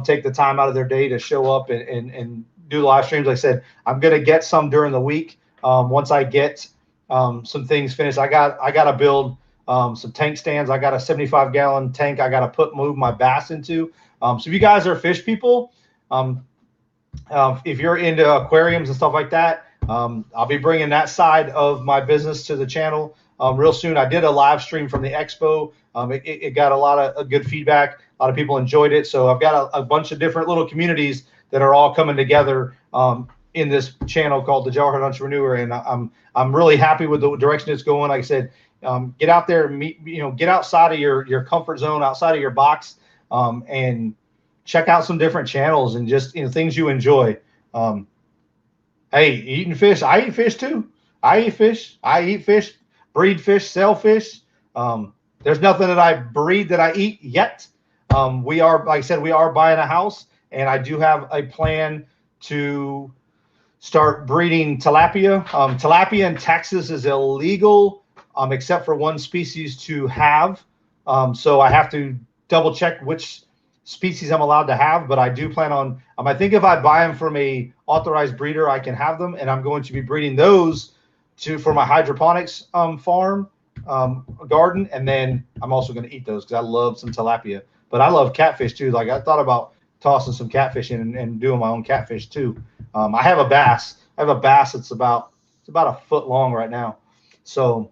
take the time out of their day to show up and do live streams. Like I said, I'm going to get some during the week. Once I get some things finished, I got to build some tank stands. I got a 75-gallon tank I got to move my bass into. So if you guys are fish people, if you're into aquariums and stuff like that, I'll be bringing that side of my business to the channel real soon. I did a live stream from the expo. It got a lot of good feedback. A lot of people enjoyed it. So I've got a bunch of different little communities that are all coming together in this channel called the Jarhead Entrepreneur, and I'm really happy with the direction it's going. Like I said, get out there and meet, get outside of your comfort zone, outside of your box, and check out some different channels and just things you enjoy. Hey, eating fish. I eat fish too. I eat fish, breed fish, sell fish. There's nothing that I breed that I eat yet. We are, like I said, we are buying a house, and I do have a plan to start breeding tilapia. Tilapia in Texas is illegal, except for one species to have. So I have to double check which species I'm allowed to have, but I do plan on, I think if I buy them from a authorized breeder, I can have them, and I'm going to be breeding those for my hydroponics farm garden, and then I'm also going to eat those because I love some tilapia. But I love catfish too. Like I thought about tossing some catfish in and doing my own catfish too. I have a bass. That's about a foot long right now. So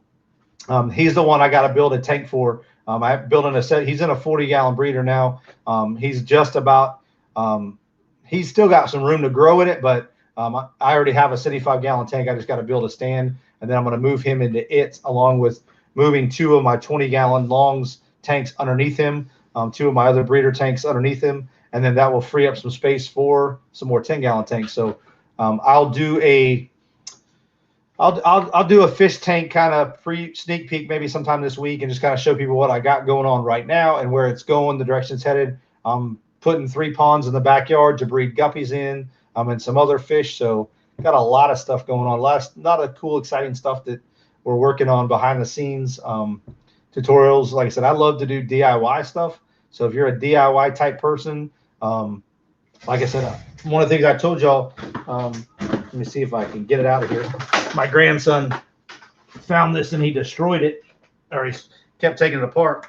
he's the one I got to build a tank for. I'm building a set. He's in a 40-gallon breeder now. He's just about. He's still got some room to grow in it, but I already have a 75-gallon tank. I just got to build a stand, and then I'm going to move him into it, along with moving 2 of my 20-gallon longs tanks underneath him, 2 of my other breeder tanks underneath him, and then that will free up some space for some more 10-gallon tanks. So I'll do a fish tank kind of sneak peek maybe sometime this week, and just kind of show people what I got going on right now and where it's going, the direction it's headed. I'm putting 3 ponds in the backyard to breed guppies in, and some other fish. So got a lot of stuff going on, a lot of cool, exciting stuff that we're working on behind the scenes. Tutorials. Like I said, I love to do DIY stuff. So if you're a DIY type person, like I said, one of the things I told y'all, let me see if I can get it out of here. My grandson found this and he destroyed it, or he kept taking it apart.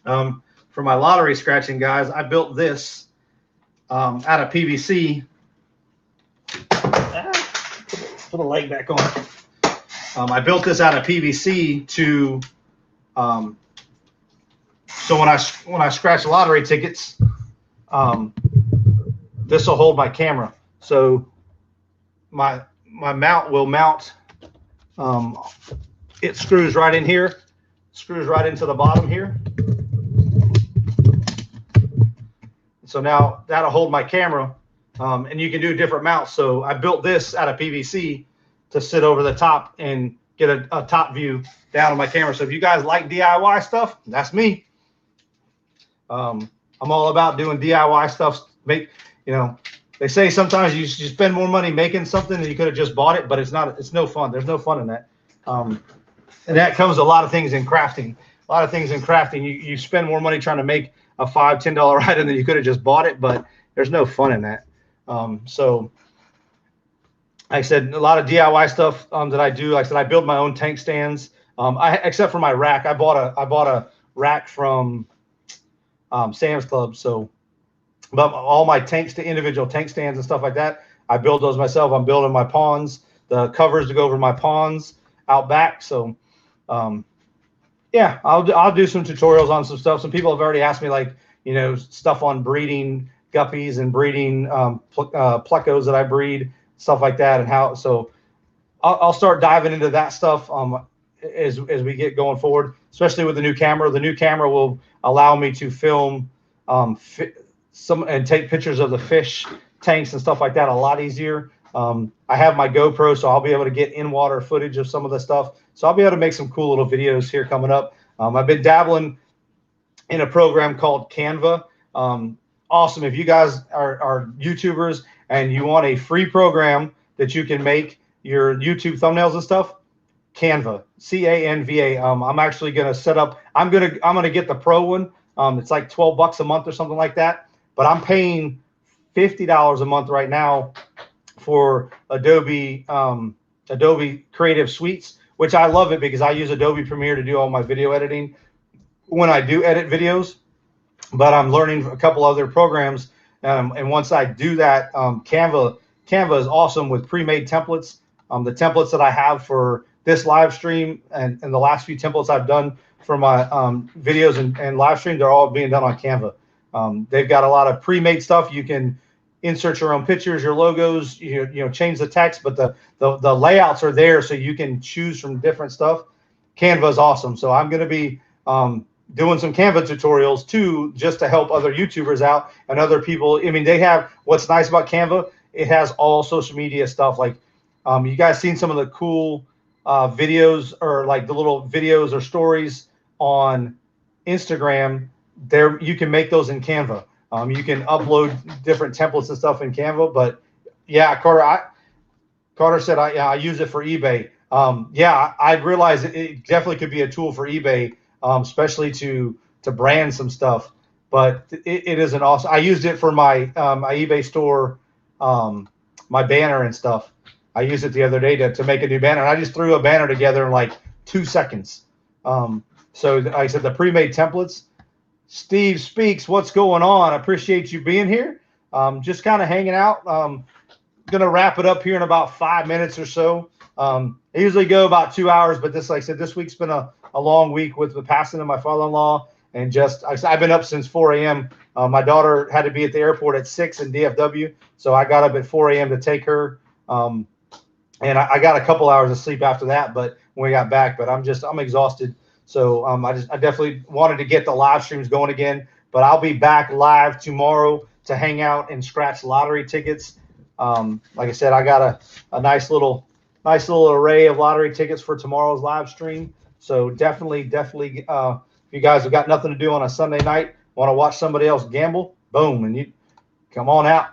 For my lottery scratching, guys, I built this out of PVC. Put the leg back on. I built this out of PVC to so when I scratch lottery tickets, this will hold my camera. So my mount will mount. It screws right in here, screws right into the bottom here. So now that'll hold my camera, and you can do different mounts. So I built this out of PVC to sit over the top and get a top view down on my camera. So if you guys like DIY stuff, that's me. I'm all about doing DIY stuff. They say sometimes you spend more money making something than you could have just bought it, but it's no fun. There's no fun in that. And that comes a lot of things in crafting. You spend more money trying to make a $5, $10 item than you could have just bought it, but there's no fun in that. So like I said, a lot of DIY stuff that I do. Like I said, I build my own tank stands. Except for my rack, I bought a rack from Sam's Club. So, but all my tanks to individual tank stands and stuff like that, I build those myself. I'm building my ponds, the covers to go over my ponds out back. So, yeah, I'll do some tutorials on some stuff. Some people have already asked me, like, stuff on breeding guppies and breeding plecos that I breed, stuff like that, and how. So I'll start diving into that stuff as we get going forward, especially with the new camera. The new camera will allow me to film and take pictures of the fish tanks and stuff like that a lot easier. I have my GoPro, so I'll be able to get in-water footage of some of the stuff. So I'll be able to make some cool little videos here coming up. I've been dabbling in a program called Canva. awesome. If you guys are YouTubers and you want a free program that you can make your YouTube thumbnails and stuff, Canva, Canva. I'm actually going to set up. I'm gonna get the pro one. It's like $12 a month or something like that. But I'm paying $50 a month right now for Adobe Creative Suites, which I love it because I use Adobe Premiere to do all my video editing when I do edit videos. But I'm learning a couple other programs, and once I do that, Canva is awesome with pre-made templates. The templates that I have for this live stream and the last few templates I've done for my videos and live stream, they're all being done on Canva. They've got a lot of pre-made stuff. You can insert your own pictures, your logos, you know, change the text, but the layouts are there so you can choose from different stuff. Canva is awesome. So I'm going to be doing some Canva tutorials too, just to help other YouTubers out and other people. I mean, they have, what's nice about Canva, it has all social media stuff. Like you guys seen some of the cool videos, or like the little videos or stories on Instagram. There, you can make those in Canva. You can upload different templates and stuff in Canva. But yeah, Carter said I use it for eBay. Yeah, I realize it definitely could be a tool for eBay, especially to brand some stuff. But it is an awesome. I used it for my my eBay store, my banner and stuff. I used it the other day to make a new banner. I just threw a banner together in like 2 seconds. So like I said, the pre-made templates. Steve Speaks, what's going on? I appreciate you being here. Just kind of hanging out. Going to wrap it up here in about 5 minutes or so. I usually go about 2 hours, but this, like I said, this week's been a long week with the passing of my father-in-law, and just I've been up since 4 a.m. My daughter had to be at the airport at 6 in DFW, so I got up at 4 a.m. to take her, and I got a couple hours of sleep after that. But when we got back, but I'm exhausted. So I definitely wanted to get the live streams going again. But I'll be back live tomorrow to hang out and scratch lottery tickets. Like I said, I got a nice little array of lottery tickets for tomorrow's live stream. So definitely, if you guys have got nothing to do on a Sunday night, want to watch somebody else gamble, boom, and you come on out.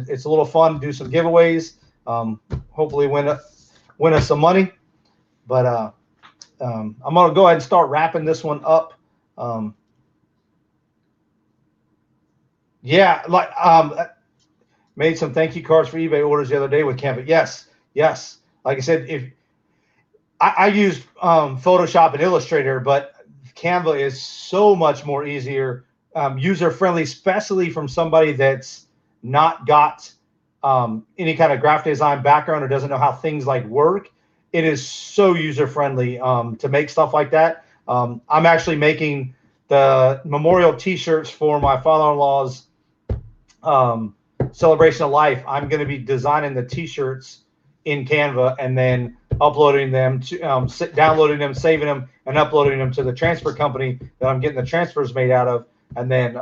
It's a little fun, do some giveaways, hopefully win us some money. But I'm going to go ahead and start wrapping this one up. Yeah, like made some thank you cards for eBay orders the other day with Canva. Yes. Like I said, if I used Photoshop and Illustrator, but Canva is so much more easier, user friendly, especially from somebody that's not got any kind of graphic design background or doesn't know how things like work. It is so user friendly to make stuff like that. I'm actually making the memorial T-shirts for my father-in-law's celebration of life. I'm going to be designing the T-shirts in Canva and then uploading them to downloading them, saving them, and uploading them to the transfer company that I'm getting the transfers made out of, and then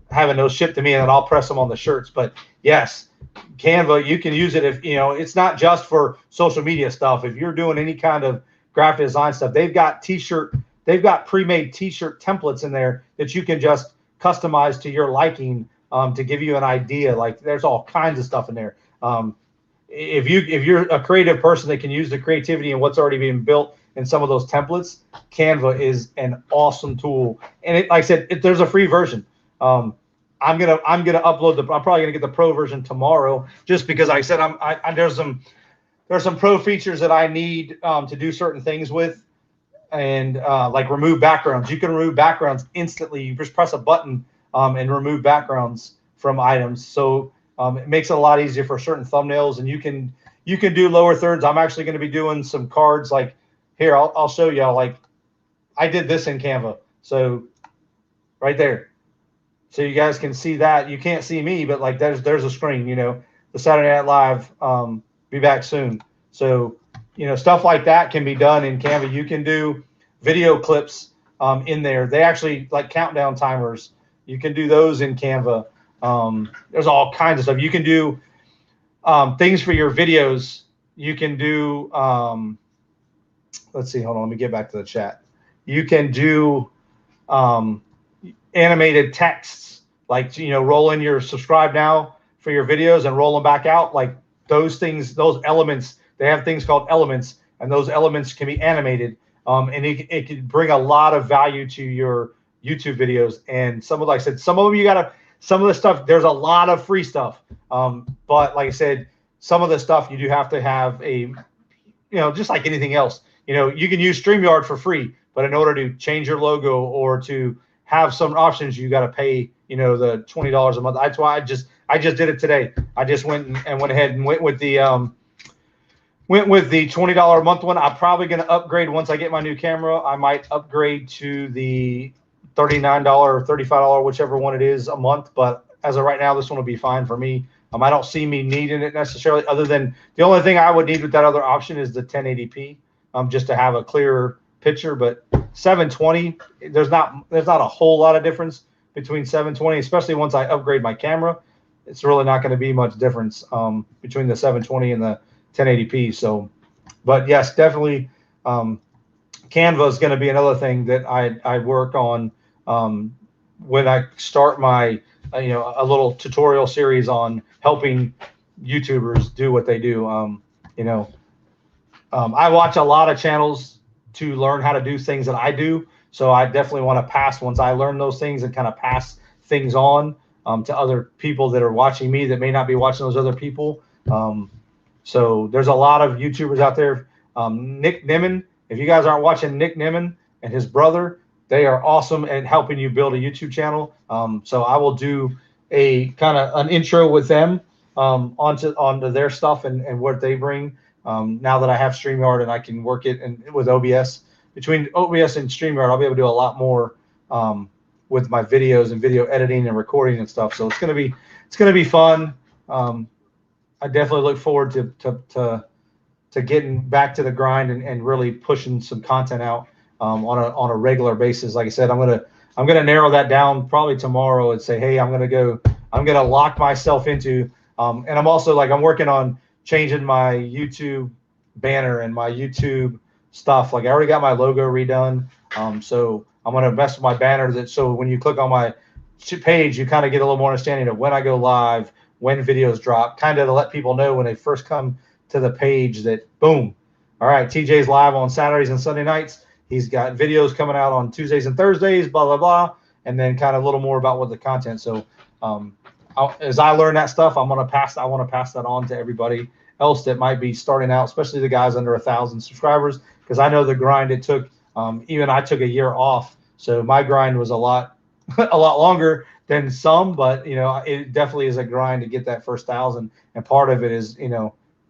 having those shipped to me, and then I'll press them on the shirts. But yes, Canva, you can use it if, you know, it's not just for social media stuff. If you're doing any kind of graphic design stuff, they've got pre-made T-shirt templates in there that you can just customize to your liking, to give you an idea. Like, there's all kinds of stuff in there. If you're a creative person that can use the creativity and what's already being built in some of those templates, Canva is an awesome tool. And it, like I said, there's a free version. I'm gonna upload I'm probably gonna get the pro version tomorrow, just because like I said, there's some pro features that I need to do certain things with, and like remove backgrounds. You can remove backgrounds instantly. You just press a button and remove backgrounds from items. So it makes it a lot easier for certain thumbnails, and you can do lower thirds. I'm actually going to be doing some cards. Like here, I'll show y'all. Like I did this in Canva, so right there. So you guys can see that. You can't see me, but like there's a screen, you know, the Saturday Night Live, be back soon. So, you know, stuff like that can be done in Canva. You can do video clips in there. They actually like countdown timers. You can do those in Canva. There's all kinds of stuff. You can do things for your videos. You can do, let's see, hold on, let me get back to the chat. You can do animated texts. like, roll in your subscribe now for your videos and roll them back out. Like those things, those elements, they have things called elements, and those elements can be animated. And it can bring a lot of value to your YouTube videos. And like I said, some of them some of the stuff, there's a lot of free stuff. But like I said, some of the stuff you do have to have just like anything else, you can use StreamYard for free, but in order to change your logo or to have some options, you got to pay, the $20 a month. That's why I just did it today. I just went ahead and went with the $20 a month one. I'm probably going to upgrade once I get my new camera. I might upgrade to the $39 or $35, whichever one it is, a month. But as of right now, this one will be fine for me. I don't see me needing it necessarily, other than the only thing I would need with that other option is the 1080p, just to have a clearer picture. But 720, there's not a whole lot of difference between 720, especially once I upgrade my camera. It's really not going to be much difference between the 720 and the 1080p. So, but yes, definitely, Canva is going to be another thing that I work on when I start my a little tutorial series on helping YouTubers do what they do. I watch a lot of channels to learn how to do things that I do. So I definitely want to pass, once I learn those things, and kind of pass things on to other people that are watching me that may not be watching those other people. So there's a lot of YouTubers out there. Nick Nimmin, if you guys aren't watching Nick Nimmin and his brother, they are awesome at helping you build a YouTube channel. So I will do a kind of an intro with them onto their stuff and what they bring. Now that I have StreamYard and I can work it with OBS, between OBS and StreamYard, I'll be able to do a lot more with my videos and video editing and recording and stuff. So it's gonna be fun. I definitely look forward to getting back to the grind and really pushing some content out on a regular basis. Like I said, I'm gonna narrow that down probably tomorrow and say, hey, I'm gonna lock myself into, and I'm also I'm working on changing my YouTube banner and my YouTube stuff. Like I already got my logo redone. So I'm gonna mess with my banner so when you click on my page, you kind of get a little more understanding of when I go live, when videos drop, kind of to let people know when they first come to the page that boom, all right, TJ's live on Saturdays and Sunday nights. He's got videos coming out on Tuesdays and Thursdays, blah, blah, blah. And then kind of a little more about what the content. So as I learn that stuff, I want to pass that on to everybody else that might be starting out, especially the guys under 1,000 subscribers, because I know the grind it took. Even I took a year off. So my grind was a lot longer than some, but it definitely is a grind to get that first 1,000. And part of it is,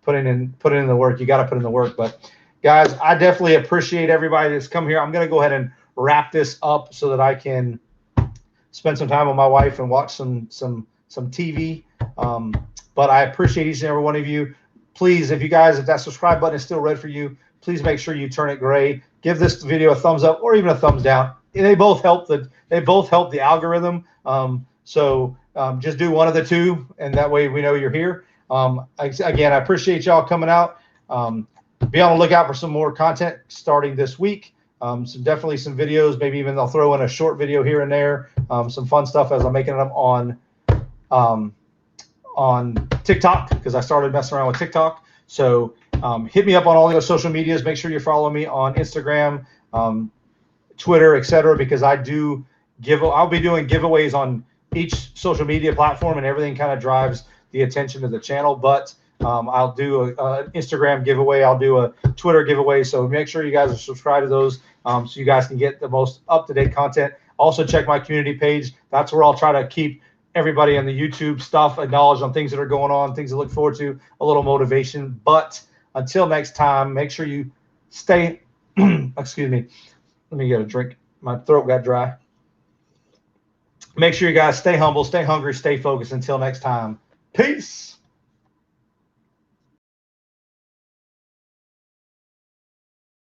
putting in the work. You got to put in the work. But guys, I definitely appreciate everybody that's come here. I'm going to go ahead and wrap this up so that I can spend some time with my wife and watch some TV. But I appreciate each and every one of you. Please, if that subscribe button is still red for you, please make sure you turn it gray. Give this video a thumbs up or even a thumbs down. They both help the algorithm. So just do one of the two, and that way we know you're here. Again, I appreciate y'all coming out. Be on the lookout for some more content starting this week. Definitely some videos. Maybe even I'll throw in a short video here and there. Some fun stuff as I'm making them on TikTok, because I started messing around with TikTok. So hit me up on all those social medias. Make sure you follow me on Instagram, Twitter, etc. Because I'll be doing giveaways on each social media platform, and everything kind of drives the attention to the channel. But I'll do an Instagram giveaway. I'll do a Twitter giveaway. So make sure you guys are subscribed to those so you guys can get the most up-to-date content. Also check my community page. That's where I'll try to keep everybody on the YouTube stuff acknowledged on things that are going on, things to look forward to, a little motivation. But until next time, make sure you stay, excuse me, let me get a drink. My throat got dry. Make sure you guys stay humble, stay hungry, stay focused. Until next time, peace.